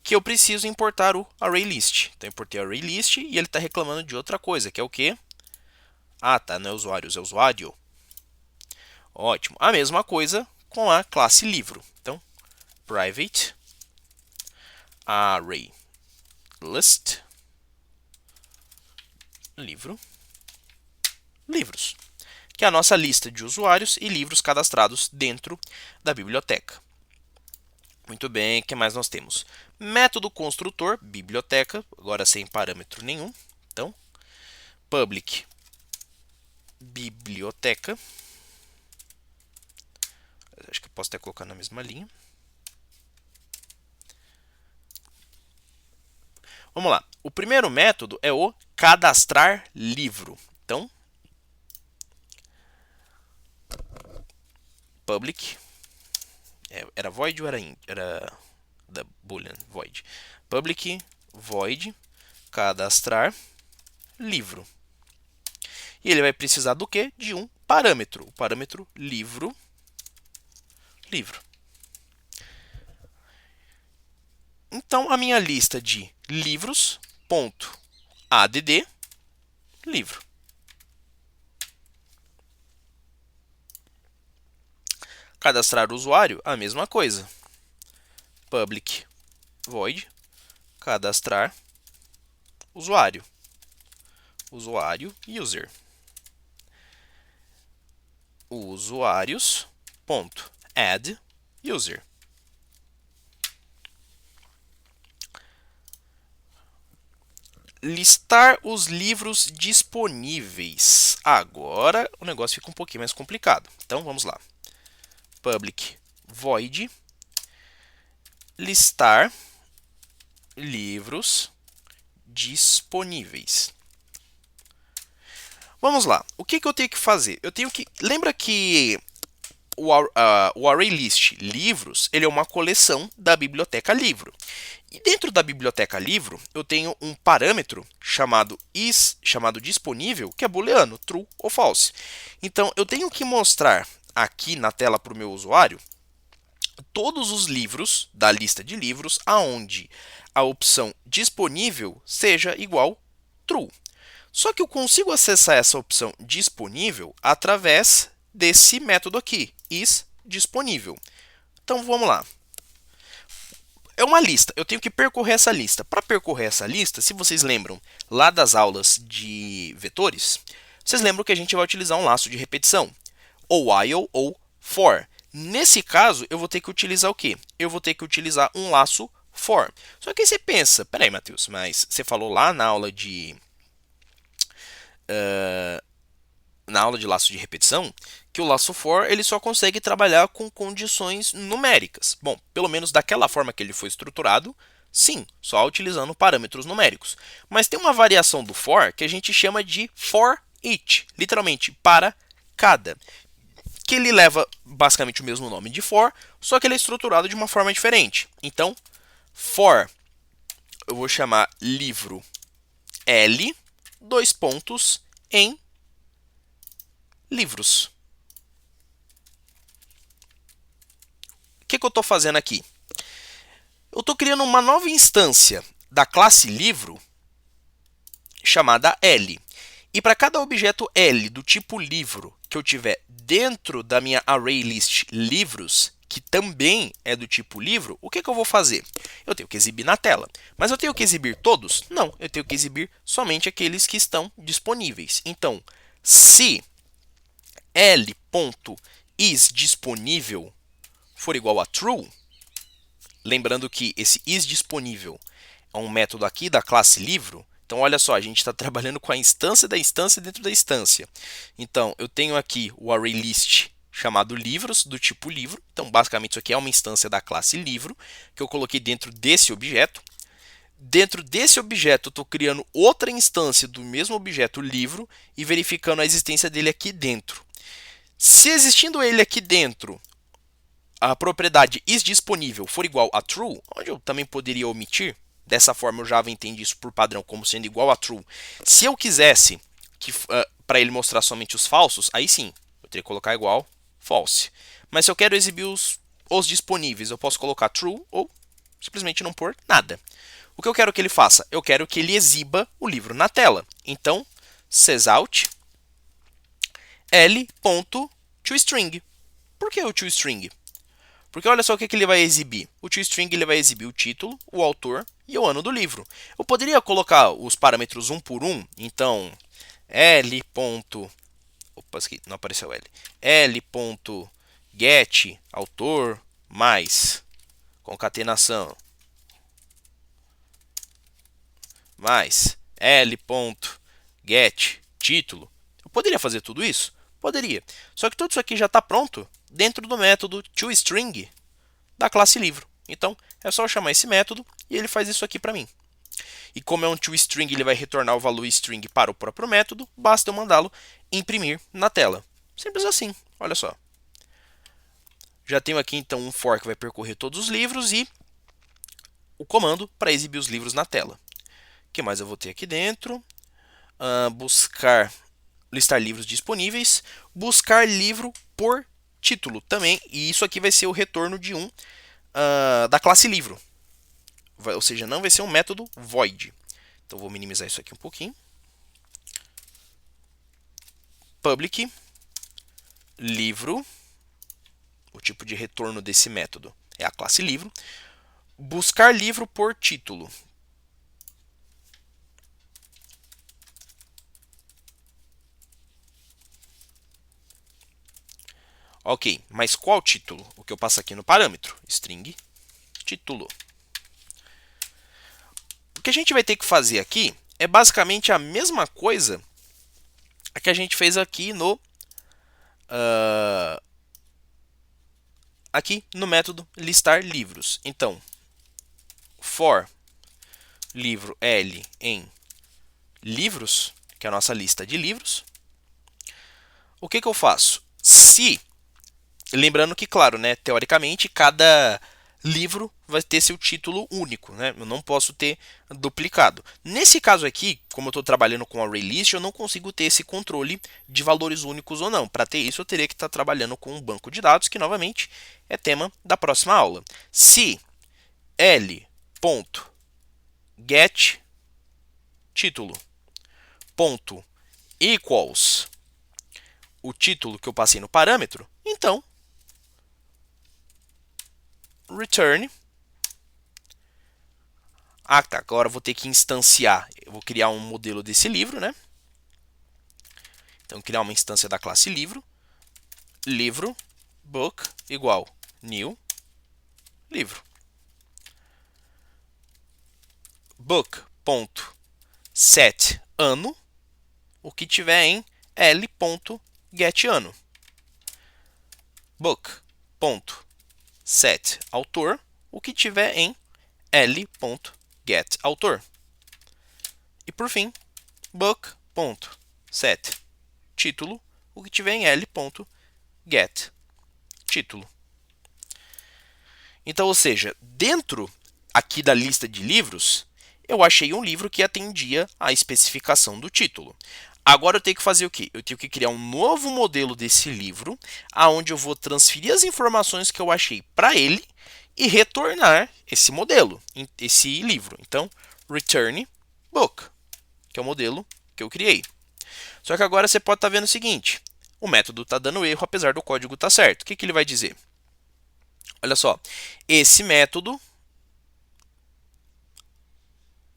Que eu preciso importar o ArrayList. Então eu importei o ArrayList e ele está reclamando de outra coisa, que é o quê? Ah, tá, não é usuários, é usuário. Ótimo. A mesma coisa com a classe livro. Então, private ArrayList livro, livros, que é a nossa lista de usuários e livros cadastrados dentro da biblioteca. Muito bem, o que mais nós temos? Método construtor, biblioteca, agora sem parâmetro nenhum. Então, public biblioteca. Acho que eu posso até colocar na mesma linha. Vamos lá. O primeiro método é o cadastrar livro. Então, public, era void ou era da boolean void? Public void cadastrar livro. E ele vai precisar do quê? De um parâmetro. O parâmetro livro. Então, a minha lista de livros.add livro. Cadastrar o usuário, a mesma coisa. Public void cadastrar usuário. Usuário user. usuários.add user. Listar os livros disponíveis. Agora o negócio fica um pouquinho mais complicado. Então vamos lá. Public void listar livros disponíveis. Vamos lá. O que eu tenho que fazer? Eu tenho que... Lembra que o ArrayList livros ele é uma coleção da biblioteca livro. E dentro da biblioteca livro, eu tenho um parâmetro chamado disponível, que é booleano, true ou false. Então, eu tenho que mostrar aqui na tela para o meu usuário todos os livros da lista de livros aonde a opção disponível seja igual true. Só que eu consigo acessar essa opção disponível através desse método aqui, isDisponível. Então vamos lá. É uma lista, eu tenho que percorrer essa lista. Para percorrer essa lista, se vocês lembram lá das aulas de vetores, vocês lembram que a gente vai utilizar um laço de repetição, ou while ou for. Nesse caso, eu vou ter que utilizar o quê? Eu vou ter que utilizar um laço for. Só que aí você pensa, peraí, Matheus, mas você falou lá na aula de laço de repetição, que o laço for ele só consegue trabalhar com condições numéricas. Bom, pelo menos daquela forma que ele foi estruturado, sim, só utilizando parâmetros numéricos. Mas tem uma variação do for que a gente chama de for each, literalmente, para cada. Que ele leva basicamente o mesmo nome de for, só que ele é estruturado de uma forma diferente. Então, for, eu vou chamar livro L, dois pontos, em livros. O que eu estou fazendo aqui? Eu estou criando uma nova instância da classe livro chamada L. E para cada objeto L do tipo livro que eu tiver dentro da minha ArrayList livros, que também é do tipo livro, o que eu vou fazer? Eu tenho que exibir na tela. Mas eu tenho que exibir todos? Não, eu tenho que exibir somente aqueles que estão disponíveis. Então, se L.isDisponível for igual a true, lembrando que esse isDisponível é um método aqui da classe livro, então olha só, a gente está trabalhando com a instância da instância dentro da instância. Então, eu tenho aqui o ArrayList chamado livros, do tipo livro. Então, basicamente, isso aqui é uma instância da classe livro, que eu coloquei dentro desse objeto. Dentro desse objeto, eu estou criando outra instância do mesmo objeto livro e verificando a existência dele aqui dentro. Se existindo ele aqui dentro, a propriedade isDisponível for igual a true, onde eu também poderia omitir, dessa forma o Java entende isso por padrão como sendo igual a true. Se eu quisesse que para ele mostrar somente os falsos, aí sim, eu teria que colocar igual false. Mas se eu quero exibir os disponíveis, eu posso colocar true ou simplesmente não pôr nada. O que eu quero que ele faça? Eu quero que ele exiba o livro na tela. Então, sysout l.toString. Por que o toString? Porque olha só o que ele vai exibir. O toString ele vai exibir o título, o autor e o ano do livro. Eu poderia colocar os parâmetros um por um. Então, L. Opa, aqui não apareceu L. L.get autor mais concatenação mais L.get título. Eu poderia fazer tudo isso? Poderia. Só que tudo isso aqui já está pronto dentro do método toString da classe livro. Então, é só eu chamar esse método e ele faz isso aqui para mim. E como é um toString, ele vai retornar o valor string para o próprio método, basta eu mandá-lo imprimir na tela. Simples assim, olha só. Já tenho aqui então um for que vai percorrer todos os livros e o comando para exibir os livros na tela. O que mais eu vou ter aqui dentro? Buscar, listar livros disponíveis, buscar livro por título também, e isso aqui vai ser o retorno de da classe livro. Ou seja, não vai ser um método void. Então vou minimizar isso aqui um pouquinho. Public livro, o tipo de retorno desse método é a classe livro. Buscar livro por título. Ok, mas qual título? O que eu passo aqui no parâmetro, string título. O que a gente vai ter que fazer aqui é basicamente a mesma coisa que a gente fez aqui no método listar livros. Então, for livro L em livros, que é a nossa lista de livros, o que eu faço? Se, lembrando que, claro, né, teoricamente, cada livro vai ter seu título único, né? Eu não posso ter duplicado. Nesse caso aqui, como eu estou trabalhando com ArrayList, eu não consigo ter esse controle de valores únicos ou não. Para ter isso, eu teria que estar trabalhando com um banco de dados, que novamente é tema da próxima aula. Se L.get título ponto equals o título que eu passei no parâmetro, então return. Ah, tá. Agora eu vou ter que instanciar. Eu vou criar um modelo desse livro, né? Então, criar uma instância da classe livro. Livro book igual new livro. Book.set ano, o que tiver em l.getAno. Book.set autor, o que tiver em l.getAutor. E por fim, book.set título, o que tiver em l.getTítulo. Então, ou seja, dentro aqui da lista de livros, eu achei um livro que atendia à especificação do título. Agora eu tenho que fazer o quê? Eu tenho que criar um novo modelo desse livro, aonde eu vou transferir as informações que eu achei para ele e retornar esse modelo, esse livro. Então, return book, que é o modelo que eu criei. Só que agora você pode estar vendo o seguinte, o método está dando erro, apesar do código estar certo. O que ele vai dizer? Olha só, esse método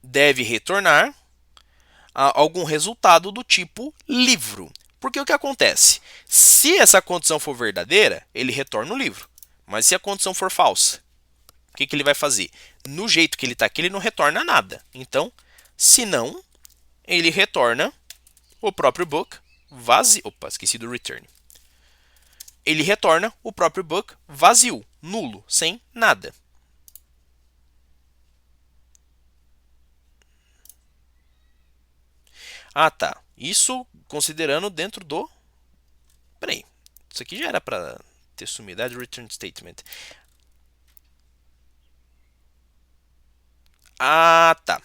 deve retornar algum resultado do tipo livro. Porque o que acontece? Se essa condição for verdadeira, ele retorna o livro. Mas se a condição for falsa, o que ele vai fazer? No jeito que ele está aqui, ele não retorna nada. Então, se não, ele retorna o próprio book vazio. Opa, esqueci do return. Ele retorna o próprio book vazio, nulo, sem nada. Ah, tá. Isso considerando dentro do... Peraí. Isso aqui já era para ter sumido. Add return statement. Ah, tá.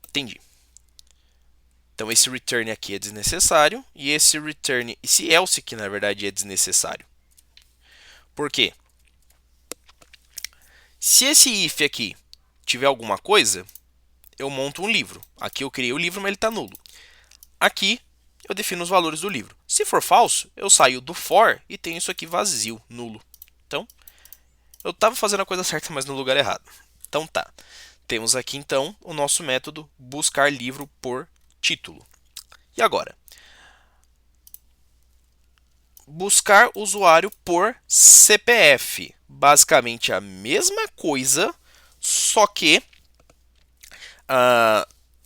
Entendi. Então esse return aqui é desnecessário. E esse return... Esse else aqui, na verdade, é desnecessário. Por quê? Se esse if aqui tiver alguma coisa, eu monto um livro. Aqui eu criei o livro, mas ele está nulo. Aqui eu defino os valores do livro. Se for falso, eu saio do for e tenho isso aqui vazio, nulo. Então, eu estava fazendo a coisa certa, mas no lugar errado. Então tá. Temos aqui então o nosso método buscar livro por título. E agora? Buscar usuário por CPF. Basicamente a mesma coisa, só que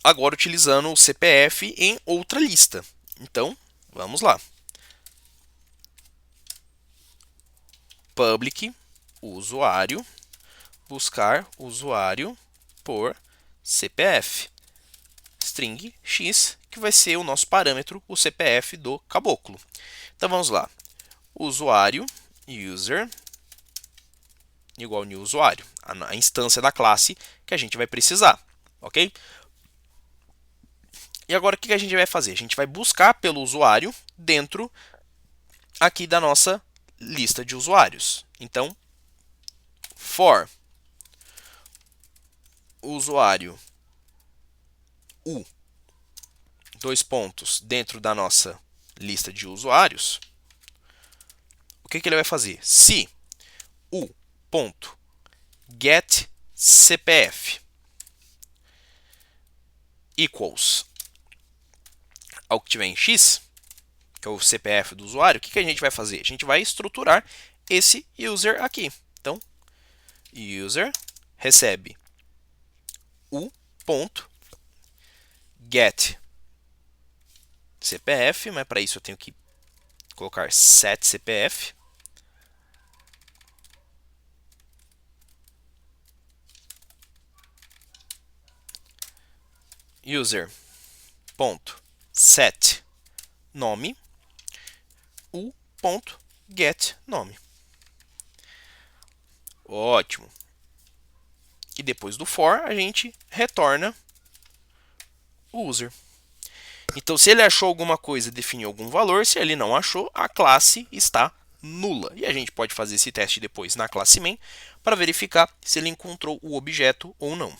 agora utilizando o CPF em outra lista. Então, vamos lá. Public usuário, buscar usuário por CPF. String x, que vai ser o nosso parâmetro, o CPF do caboclo. Então vamos lá. Usuário, user, igual new usuário, a instância da classe que a gente vai precisar, ok? E agora o que a gente vai fazer? A gente vai buscar pelo usuário dentro aqui da nossa lista de usuários. Então, for usuário u, dois pontos, dentro da nossa lista de usuários, o que ele vai fazer? Se u ponto get CPF equals ao que tiver em x, que é o CPF do usuário, o que a gente vai fazer? A gente vai estruturar esse user aqui. Então, user recebe o ponto get CPF, mas para isso eu tenho que colocar set CPF. User ponto set nome, o ponto get nome. Ótimo. E depois do for, a gente retorna o user. Então, se ele achou alguma coisa, definiu algum valor. Se ele não achou, a classe está nula. E a gente pode fazer esse teste depois na classe main para verificar se ele encontrou o objeto ou não.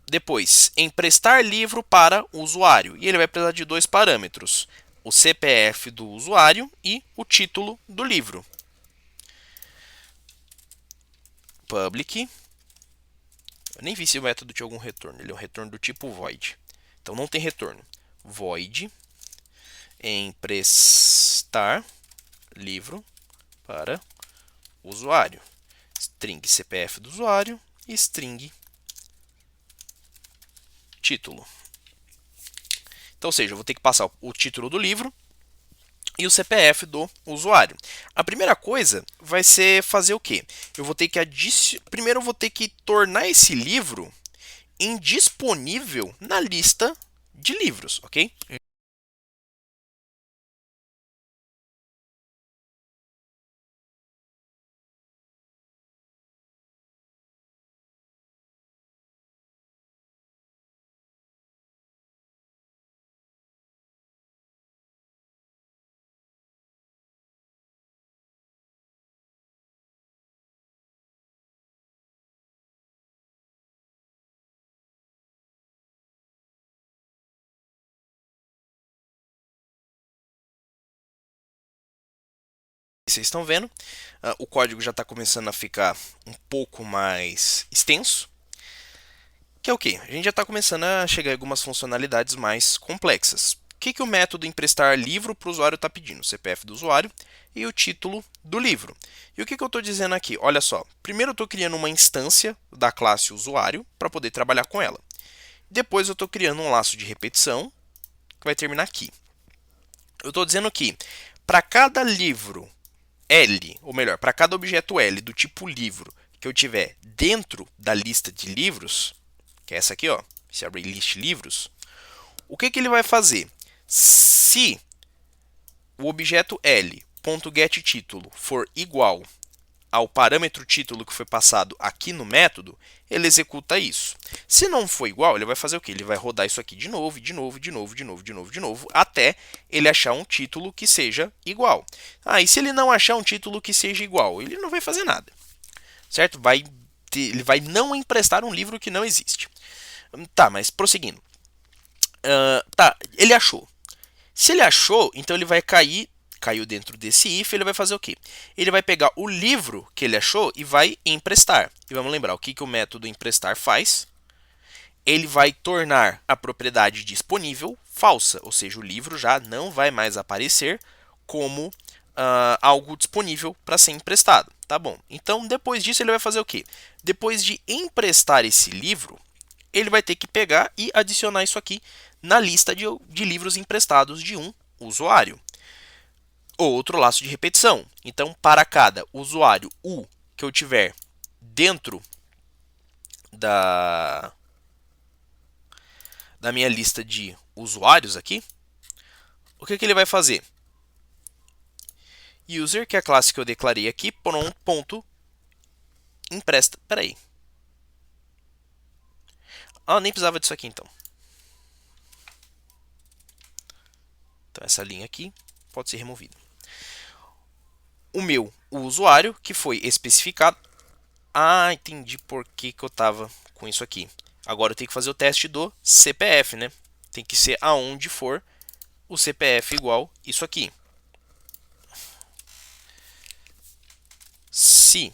Depois, emprestar livro para o usuário. E ele vai precisar de dois parâmetros: o CPF do usuário e o título do livro. Public. Eu nem vi se o método tinha algum retorno. Ele é um retorno do tipo void. Então não tem retorno. Void emprestar livro para o usuário. String CPF do usuário e string título. Então, ou seja, eu vou ter que passar o título do livro e o CPF do usuário. A primeira coisa vai ser fazer o quê? Eu vou ter que primeiro eu vou ter que tornar esse livro indisponível na lista de livros, ok? Vocês estão vendo, o código já está começando a ficar um pouco mais extenso. Que é o quê? A gente já está começando a chegar em algumas funcionalidades mais complexas. O que o método emprestar livro para o usuário está pedindo? O CPF do usuário e o título do livro. E o que eu estou dizendo aqui? Olha só, primeiro eu estou criando uma instância da classe usuário para poder trabalhar com ela. Depois eu estou criando um laço de repetição que vai terminar aqui. Eu estou dizendo que para cada livro L, ou melhor, para cada objeto L do tipo livro que eu tiver dentro da lista de livros, que é essa aqui, ó, esse array list livros, o que ele vai fazer? Se o objeto L.getTítulo for igual ao parâmetro título que foi passado aqui no método, ele executa isso. Se não for igual, ele vai fazer o quê? Ele vai rodar isso aqui de novo, de novo, de novo, de novo, de novo, de novo, até ele achar um título que seja igual. E se ele não achar um título que seja igual, ele não vai fazer nada, certo? Ele vai não emprestar um livro que não existe. Tá, mas prosseguindo. Tá, ele achou. Se ele achou, então ele vai caiu dentro desse if, ele vai fazer o quê? Ele vai pegar o livro que ele achou e vai emprestar. E vamos lembrar, o que o método emprestar faz? Ele vai tornar a propriedade disponível falsa, ou seja, o livro já não vai mais aparecer como algo disponível para ser emprestado. Tá bom, então depois disso ele vai fazer o quê? Depois de emprestar esse livro, ele vai ter que pegar e adicionar isso aqui na lista de livros emprestados de um usuário. Outro laço de repetição. Então, para cada usuário U que eu tiver dentro da minha lista de usuários aqui, o que ele vai fazer? User, que é a classe que eu declarei aqui, ponto empresta. Peraí. Nem precisava disso aqui então. Então, essa linha aqui pode ser removida. O usuário, que foi especificado. Entendi por que eu estava com isso aqui. Agora eu tenho que fazer o teste do CPF, né? Tem que ser aonde for o CPF igual isso aqui. Se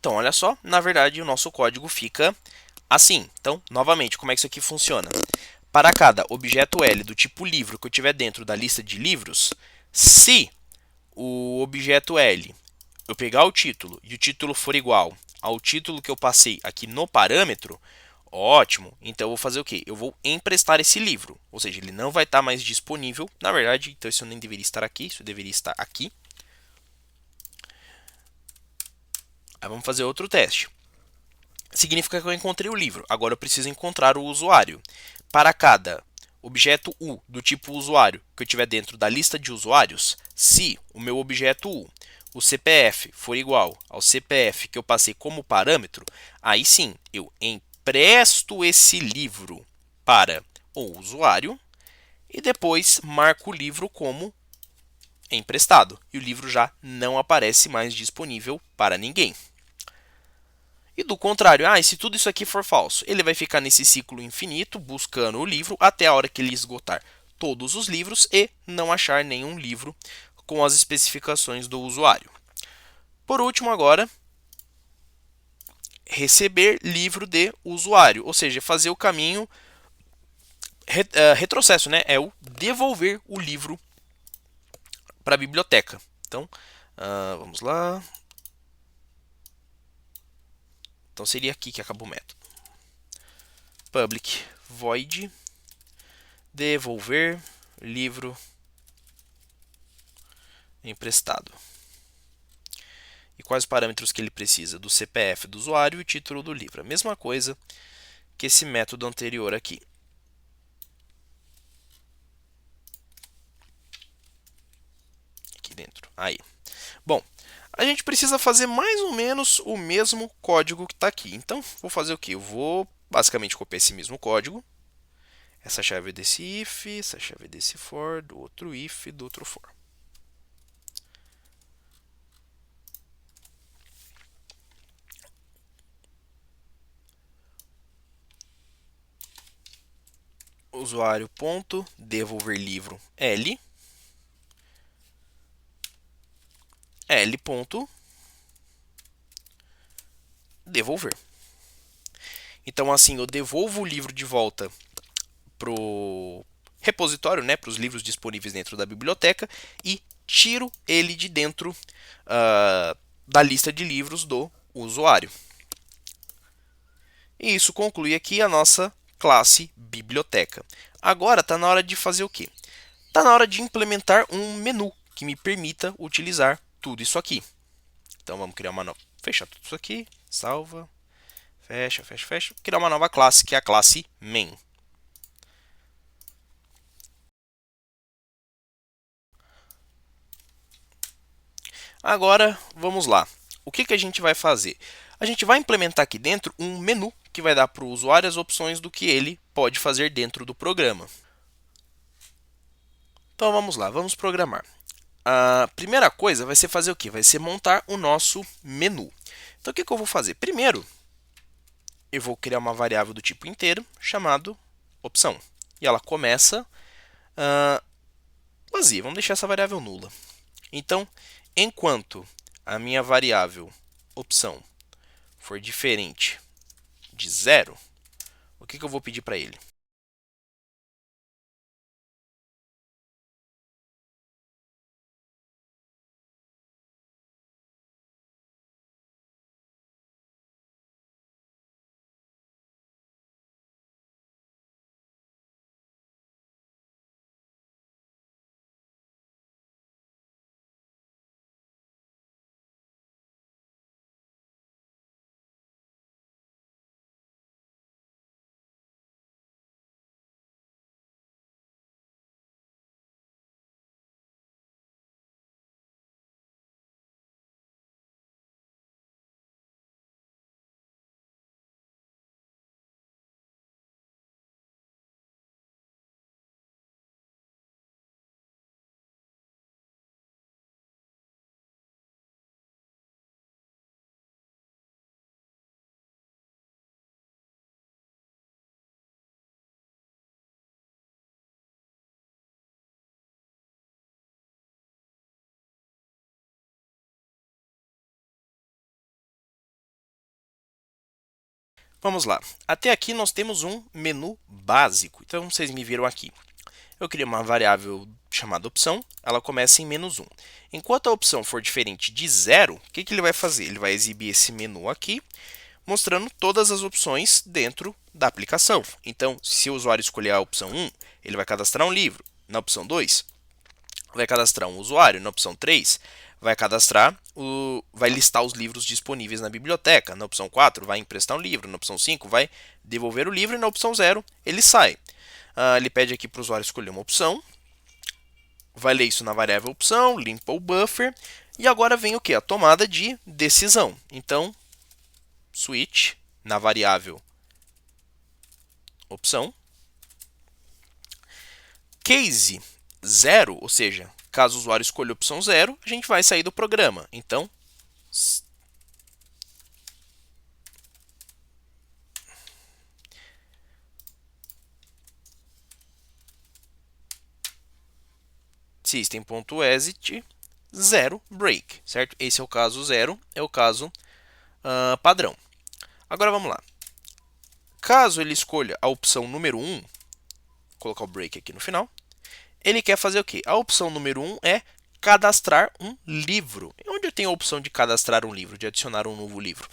Então, olha só, na verdade o nosso código fica assim. Então, novamente, como é que isso aqui funciona? Para cada objeto L do tipo livro que eu tiver dentro da lista de livros, se o objeto L eu pegar o título e o título for igual ao título que eu passei aqui no parâmetro, ótimo, então eu vou fazer o quê? Eu vou emprestar esse livro, ou seja, ele não vai estar mais disponível. Na verdade, então isso nem deveria estar aqui, isso deveria estar aqui. Aí vamos fazer outro teste. Significa que eu encontrei o livro, agora eu preciso encontrar o usuário. Para cada objeto U do tipo usuário que eu tiver dentro da lista de usuários, se o meu objeto U, o CPF, for igual ao CPF que eu passei como parâmetro, aí sim eu empresto esse livro para o usuário e depois marco o livro como emprestado. E o livro já não aparece mais disponível para ninguém. E do contrário, e se tudo isso aqui for falso, ele vai ficar nesse ciclo infinito buscando o livro até a hora que ele esgotar todos os livros e não achar nenhum livro com as especificações do usuário. Por último, agora, receber livro de usuário, ou seja, fazer o caminho retrocesso, né? É o devolver o livro para a biblioteca. Então, vamos lá. Então seria aqui que acabou o método. Public void devolver livro emprestado. E quais os parâmetros que ele precisa? Do CPF do usuário e o título do livro. A mesma coisa que esse método anterior aqui. Aqui dentro. Aí. Bom, a gente precisa fazer mais ou menos o mesmo código que está aqui. Então, vou fazer o que? Eu vou basicamente copiar esse mesmo código. Essa chave desse if, essa chave desse for, do outro if, do outro for. Usuário ponto devolver livro L L ponto devolver. Então assim eu devolvo o livro de volta pro repositório, né, para os livros disponíveis dentro da biblioteca e tiro ele de dentro da lista de livros do usuário. E isso conclui aqui a nossa classe biblioteca. Agora está na hora de fazer o quê? Está na hora de implementar um menu que me permita utilizar tudo isso aqui. Então vamos criar uma nova. Fecha tudo isso aqui, salva, fecha, fecha, fecha. Criar uma nova classe que é a classe main. Agora vamos lá. O que a gente vai fazer? A gente vai implementar aqui dentro um menu que vai dar para o usuário as opções do que ele pode fazer dentro do programa. Então vamos lá, vamos programar. A primeira coisa vai ser fazer o quê? Vai ser montar o nosso menu. Então o que eu vou fazer? Primeiro, eu vou criar uma variável do tipo inteiro chamado opção. E ela começa vazia. Vamos deixar essa variável nula. Então, enquanto a minha variável opção for diferente de 0, o que eu vou pedir para ele? Vamos lá. Até aqui nós temos um menu básico. Então, vocês me viram aqui. Eu criei uma variável chamada opção, ela começa em -1. Enquanto a opção for diferente de 0, o que ele vai fazer? Ele vai exibir esse menu aqui, mostrando todas as opções dentro da aplicação. Então, se o usuário escolher a opção 1, ele vai cadastrar um livro. Na opção 2, vai cadastrar um usuário. Na opção 3, vai listar os livros disponíveis na biblioteca. Na opção 4, vai emprestar um livro. Na opção 5, vai devolver o livro. E na opção 0, ele sai. Ele pede aqui para o usuário escolher uma opção. Vai ler isso na variável opção, limpa o buffer. E agora vem o que? A tomada de decisão. Então, switch na variável opção. Case 0, ou seja, caso o usuário escolha a opção 0, a gente vai sair do programa. Então, system.exit 0 break, certo? Esse é o caso 0, é o caso padrão. Agora vamos lá. Caso ele escolha a opção número 1, vou colocar o break aqui no final, ele quer fazer o quê? A opção número 1 é cadastrar um livro. E onde eu tenho a opção de cadastrar um livro, de adicionar um novo livro?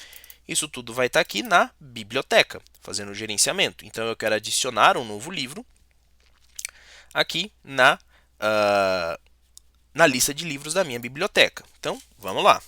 Isso tudo vai estar aqui na biblioteca, fazendo o gerenciamento. Então, eu quero adicionar um novo livro aqui na lista de livros da minha biblioteca. Então, vamos lá.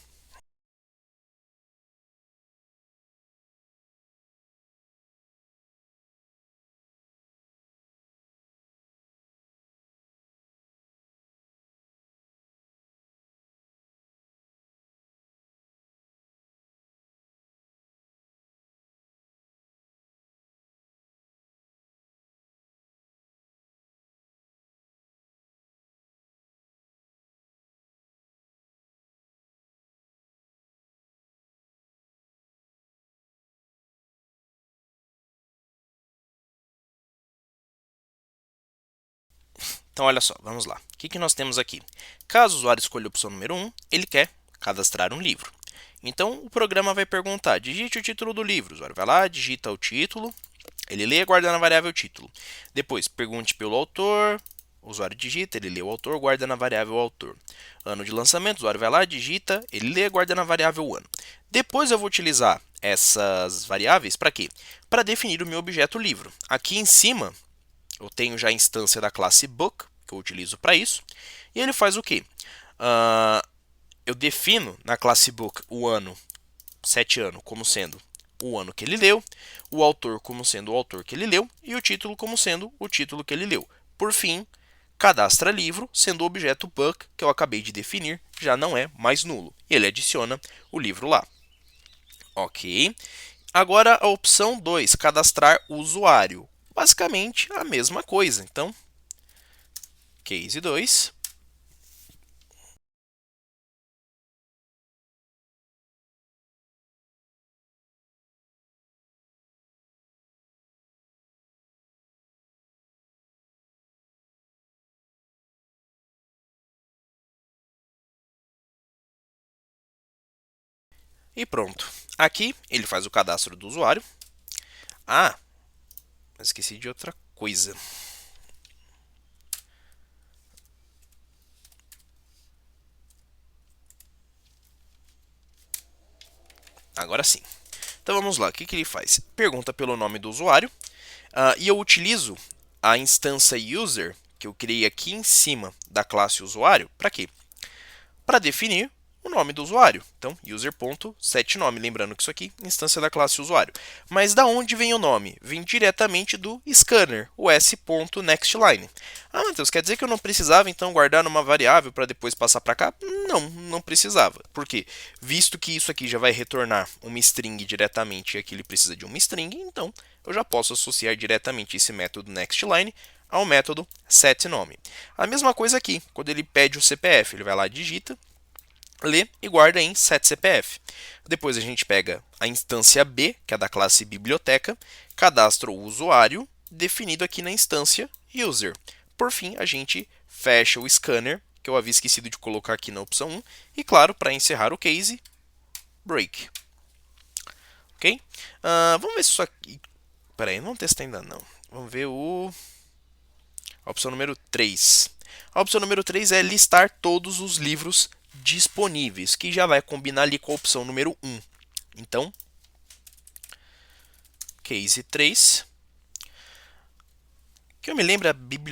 Então, olha só, vamos lá. O que nós temos aqui? Caso o usuário escolha a opção número 1, ele quer cadastrar um livro. Então, o programa vai perguntar, digite o título do livro. O usuário vai lá, digita o título, ele lê, guarda na variável título. Depois, pergunte pelo autor, o usuário digita, ele lê o autor, guarda na variável autor. Ano de lançamento, o usuário vai lá, digita, ele lê, guarda na variável ano. Depois eu vou utilizar essas variáveis para quê? Para definir o meu objeto livro. Aqui em cima, eu tenho já a instância da classe book, que eu utilizo para isso. E ele faz o quê? Eu defino na classe book o ano, 7 ano, como sendo o ano que ele leu, o autor como sendo o autor que ele leu e o título como sendo o título que ele leu. Por fim, cadastra livro, sendo o objeto book que eu acabei de definir, já não é mais nulo. E ele adiciona o livro lá. Ok. Agora a opção 2, cadastrar usuário. Basicamente a mesma coisa. Então, case 2. E pronto. Aqui ele faz o cadastro do usuário. Ah, mas esqueci de outra coisa. Agora sim. Então vamos lá, o que ele faz? Pergunta pelo nome do usuário e eu utilizo a instância user que eu criei aqui em cima da classe usuário. Para quê? Para definir o nome do usuário. Então, user.setNome, lembrando que isso aqui é instância da classe usuário. Mas da onde vem o nome? Vem diretamente do scanner, o s.nextLine. Ah, Matheus, quer dizer que eu não precisava então guardar numa variável para depois passar para cá? Não, não precisava. Por quê? Visto que isso aqui já vai retornar uma string diretamente e aqui ele precisa de uma string, então eu já posso associar diretamente esse método nextLine ao método setNome. A mesma coisa aqui, quando ele pede o CPF, ele vai lá, digita, lê e guarda em setCPF. Depois a gente pega a instância B, que é da classe biblioteca, cadastra o usuário, definido aqui na instância user. Por fim, a gente fecha o scanner, que eu havia esquecido de colocar aqui na opção 1, e claro, para encerrar o case, break. ok? Vamos ver se isso aqui... Pera aí, não vamos testar ainda não. Vamos ver a opção número 3. A opção número 3 é listar todos os livros disponíveis, que já vai combinar ali com a opção número 1. Então, case 3. Que eu me lembro,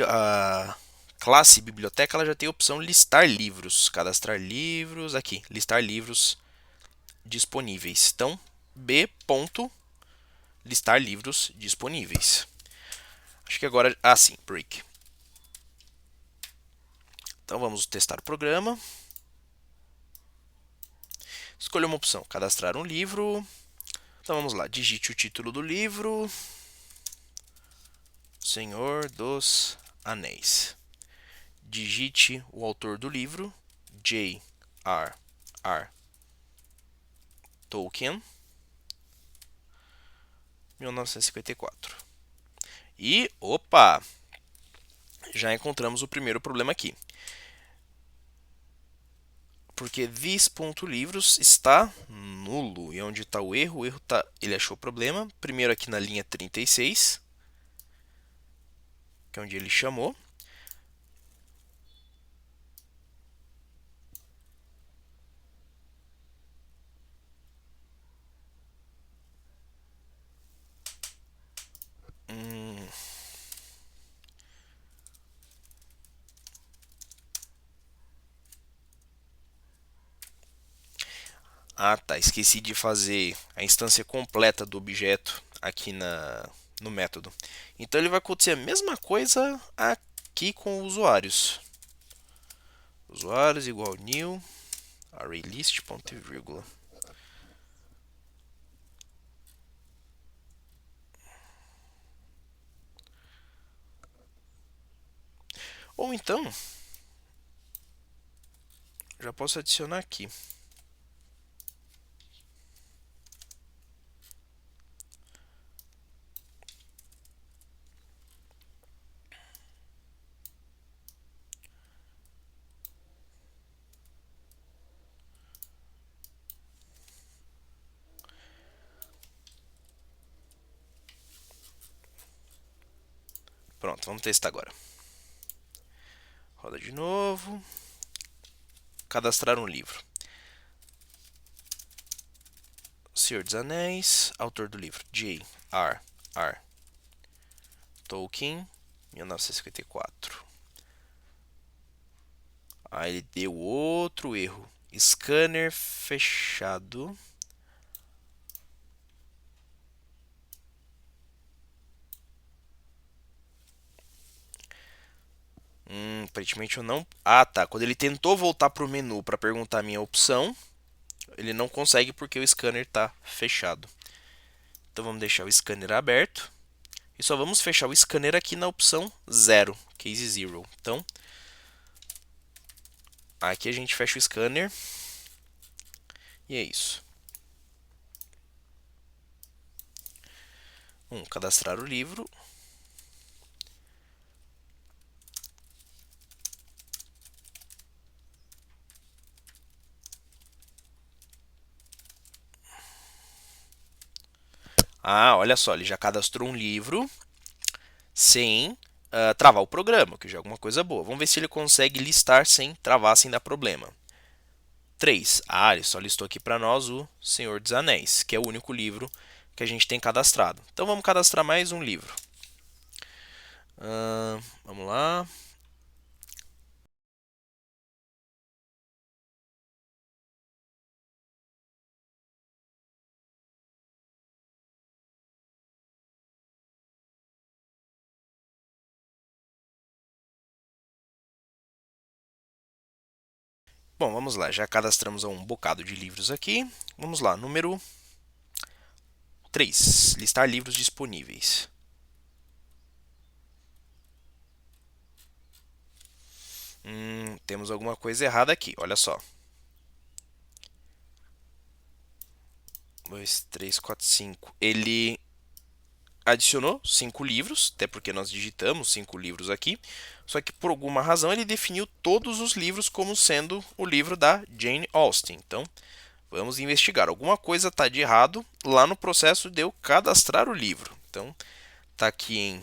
a classe biblioteca ela já tem a opção listar livros, cadastrar livros, aqui, listar livros disponíveis. Então, B. Listar livros disponíveis. Acho que agora, sim, break. Então vamos testar o programa. Escolha uma opção, cadastrar um livro. Então vamos lá, digite o título do livro, Senhor dos Anéis. Digite o autor do livro, J.R.R. Tolkien, 1954. E, opa! Já encontramos o primeiro problema aqui. Porque this.livros está nulo. E onde está o erro? O erro está... Ele achou o problema. Primeiro aqui na linha 36, que é onde ele chamou. Ah, tá. Esqueci de fazer a instância completa do objeto aqui no método. Então ele vai acontecer a mesma coisa aqui com usuários. Usuários igual new arraylist ponto e vírgula. Ou então, já posso adicionar aqui. Pronto, vamos testar agora. Roda de novo. Cadastrar um livro. Senhor dos Anéis, autor do livro J.R.R. Tolkien, 1954. Aí ele deu outro erro. Scanner fechado. Aparentemente eu não... Ah, tá. Quando ele tentou voltar para o menu para perguntar a minha opção, ele não consegue porque o scanner está fechado. Então vamos deixar o scanner aberto. E só vamos fechar o scanner aqui na opção 0, case 0. Então, aqui a gente fecha o scanner. E é isso. Cadastrar o livro. Ah, olha só, ele já cadastrou um livro sem travar o programa, que já é alguma coisa boa. Vamos ver se ele consegue listar sem travar, sem dar problema. 3. Ah, ele só listou aqui para nós o Senhor dos Anéis, que é o único livro que a gente tem cadastrado. Então vamos cadastrar mais um livro. Vamos lá. Bom, vamos lá. Já cadastramos um bocado de livros aqui. Vamos lá, número 3. Listar livros disponíveis. Temos alguma coisa errada aqui, olha só. 2, 3, 4, 5. Ele adicionou 5 livros, até porque nós digitamos 5 livros aqui. Só que por alguma razão ele definiu todos os livros como sendo o livro da Jane Austen. Então, Vamos investigar. Alguma coisa está de errado lá no processo de eu cadastrar o livro. Então, está aqui em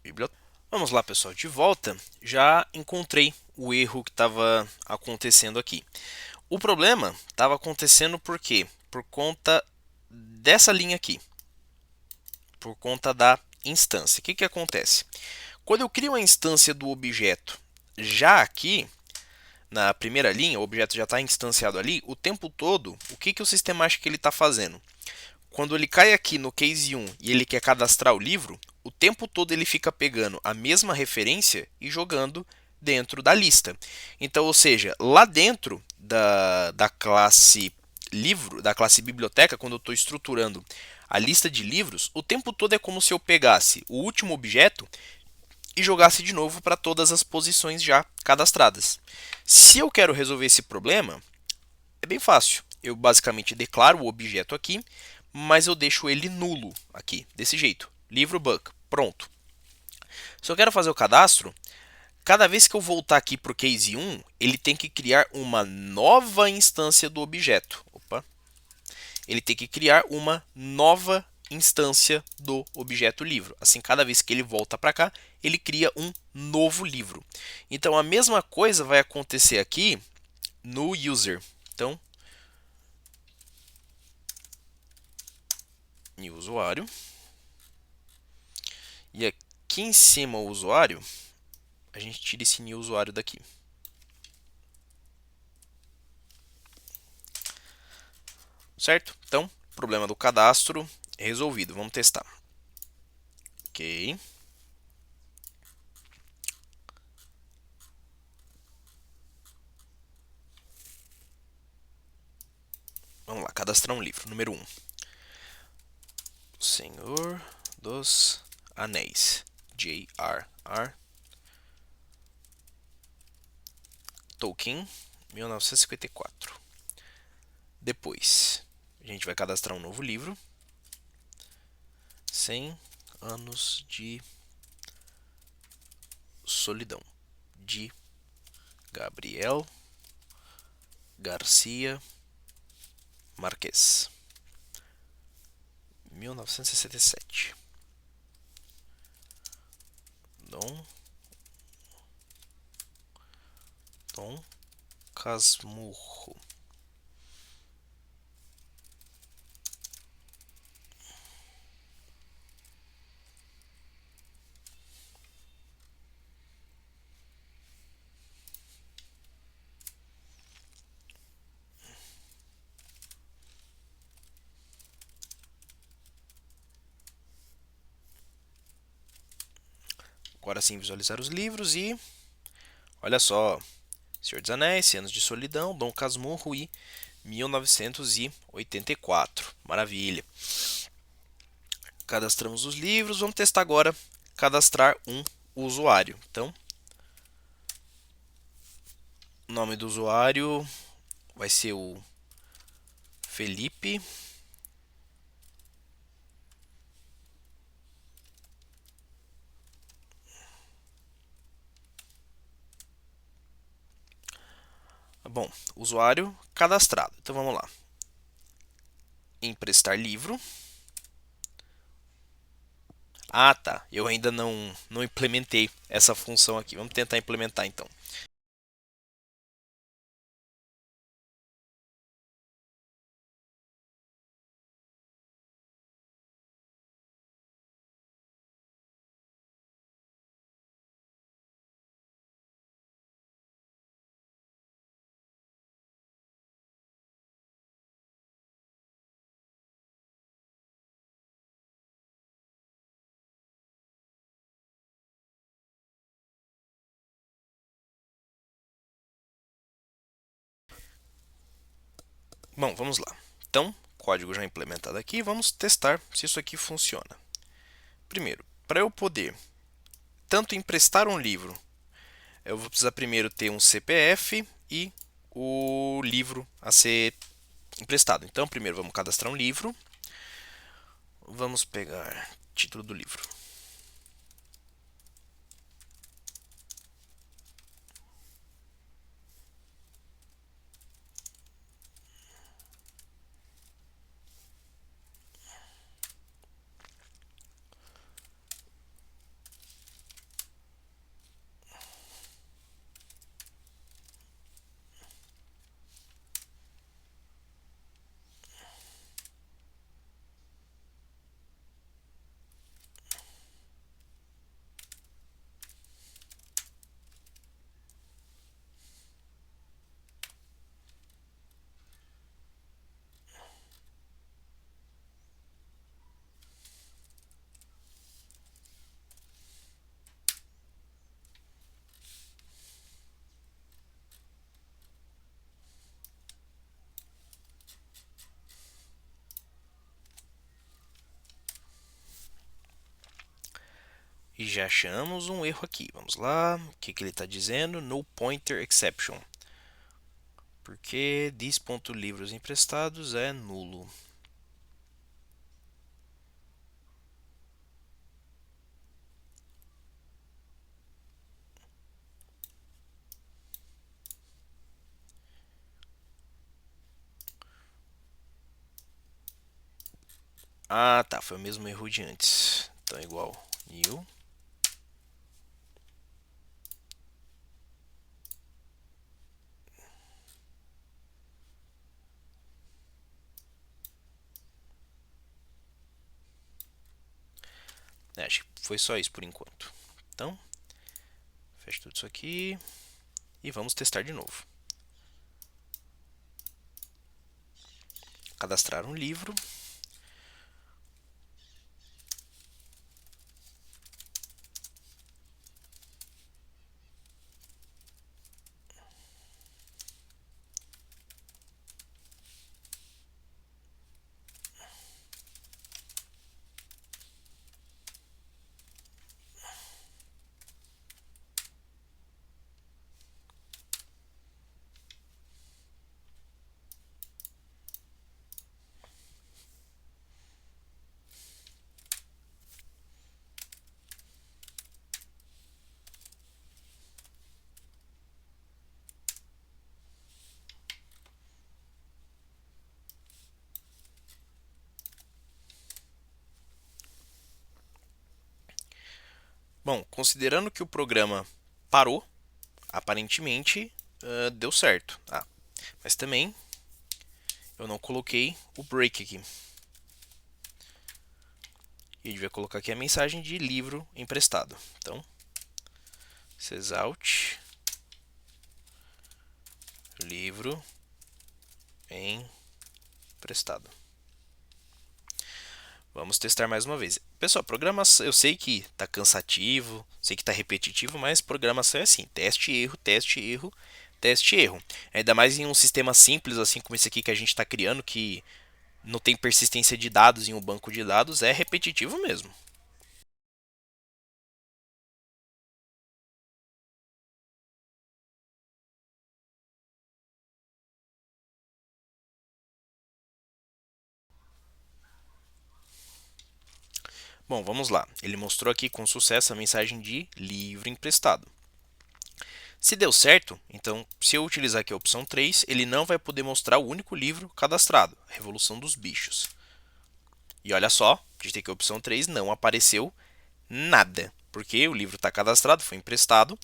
biblioteca. Vamos lá, pessoal, de volta. Já encontrei o erro que estava acontecendo aqui. O problema estava acontecendo por quê? Por conta dessa linha aqui. Por conta da instância. O que, que acontece? Quando eu crio a instância do objeto já aqui, na primeira linha, o objeto já está instanciado ali, o tempo todo, o que, que o sistema acha que ele está fazendo? Quando ele cai aqui no case 1 e ele quer cadastrar o livro, o tempo todo ele fica pegando a mesma referência e jogando dentro da lista. Então, ou seja, lá dentro da classe livro, da classe biblioteca, quando eu estou estruturando a lista de livros, o tempo todo é como se eu pegasse o último objeto e jogasse de novo para todas as posições já cadastradas. Se eu quero resolver esse problema, é bem fácil. Eu basicamente declaro o objeto aqui, mas eu deixo ele nulo aqui, desse jeito. Livro book, pronto. Se eu quero fazer o cadastro, cada vez que eu voltar aqui para o case 1, ele tem que criar uma nova instância do objeto. Opa. Ele tem que criar uma nova instância do objeto livro. Assim, cada vez que ele volta para cá, ele cria um novo livro. Então, a mesma coisa vai acontecer aqui no user. Então, new usuário. E aqui em cima o usuário, a gente tira esse new usuário daqui. Certo? Então, problema do cadastro resolvido. Vamos testar. Ok. Vamos lá, cadastrar um livro. Número 1. Senhor dos Anéis. J.R.R. Tolkien, 1954. Depois, a gente vai cadastrar um novo livro. 100 anos de solidão. De Gabriel Garcia Marques. 1967. Dom Casmurro. Agora sim, visualizar os livros e olha só, Senhor dos Anéis, 100 anos de solidão, Dom Casmurro e 1984. Maravilha. Cadastramos os livros, vamos testar agora cadastrar um usuário. Então, o nome do usuário vai ser o Felipe. Bom, usuário cadastrado. Então vamos lá. Emprestar livro. Ah, tá. Eu ainda não implementei essa função aqui. Vamos tentar implementar então. Bom, vamos lá. Então, código já implementado aqui, vamos testar se isso aqui funciona. Primeiro, para eu poder tanto emprestar um livro, eu vou precisar primeiro ter um CPF e o livro a ser emprestado. Então, primeiro vamos cadastrar um livro. Vamos pegar título do livro. E já achamos um erro aqui. Vamos lá. O que ele está dizendo? No pointer exception. Porque this.livros emprestados é nulo. Ah, tá. Foi o mesmo erro de antes. Então, igual new. Acho que foi só isso por enquanto. Então, fecha tudo isso aqui. E vamos testar de novo. Cadastrar um livro. Bom, considerando que o programa parou, aparentemente deu certo. Ah, mas também eu não coloquei o break aqui. E eu devia colocar aqui a mensagem de livro emprestado. Então, sysout livro emprestado. Vamos testar mais uma vez. Pessoal, programação, eu sei que está cansativo, sei que está repetitivo, mas programação é assim: teste, erro, teste, erro, teste, erro. Ainda mais em um sistema simples assim como esse aqui que a gente está criando, que não tem persistência de dados em um banco de dados, é repetitivo mesmo. Bom, vamos lá. Ele mostrou aqui com sucesso a mensagem de livro emprestado. Se deu certo, então se eu utilizar aqui a opção 3, ele não vai poder mostrar o único livro cadastrado, a Revolução dos Bichos. E olha só, a gente tem que a opção 3 não apareceu nada, porque o livro está cadastrado, foi emprestado,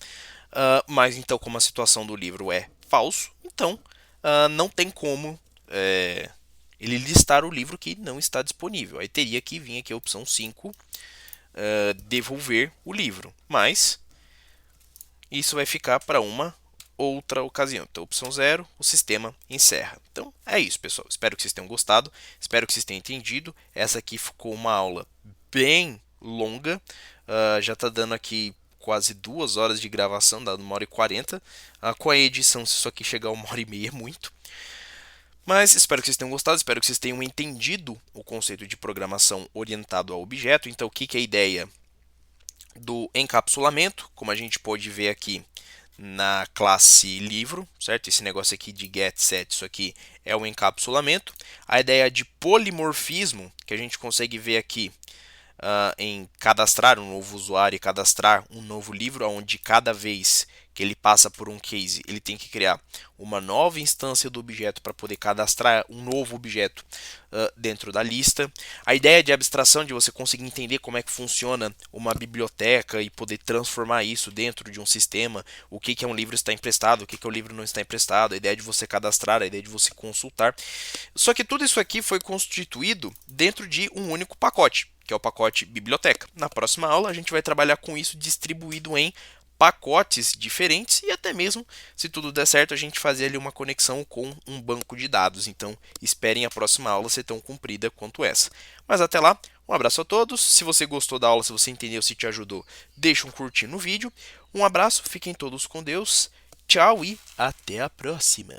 mas então como a situação do livro é falso, então não tem como ele listar o livro que não está disponível. Aí teria que vir aqui a opção 5, devolver o livro, mas isso vai ficar para uma outra ocasião. Então, opção 0, o sistema encerra. Então, é isso, pessoal. Espero que vocês tenham gostado, espero que vocês tenham entendido. Essa aqui ficou uma aula bem longa, já está dando aqui quase 2 horas de gravação, dando 1h40. Com a edição, se isso aqui chegar a 1h30 é muito. Mas espero que vocês tenham gostado, espero que vocês tenham entendido o conceito de programação orientado a objeto. Então, o que é a ideia do encapsulamento? Como a gente pode ver aqui na classe livro, certo? Esse negócio aqui de get set, isso aqui é o encapsulamento. A ideia de polimorfismo, que a gente consegue ver aqui em cadastrar um novo usuário e cadastrar um novo livro, onde cada vez que ele passa por um case, ele tem que criar uma nova instância do objeto para poder cadastrar um novo objeto dentro da lista. A ideia de abstração, de você conseguir entender como é que funciona uma biblioteca e poder transformar isso dentro de um sistema, o que é um livro está emprestado, o que é um livro não está emprestado, a ideia de você cadastrar, a ideia de você consultar. Só que tudo isso aqui foi constituído dentro de um único pacote, que é o pacote biblioteca. Na próxima aula a gente vai trabalhar com isso distribuído em pacotes diferentes e até mesmo, se tudo der certo, a gente fazer ali uma conexão com um banco de dados. Então, esperem a próxima aula ser tão comprida quanto essa. Mas até lá, um abraço a todos. Se você gostou da aula, se você entendeu, se te ajudou, deixa um curtir no vídeo. Um abraço, fiquem todos com Deus. Tchau e até a próxima.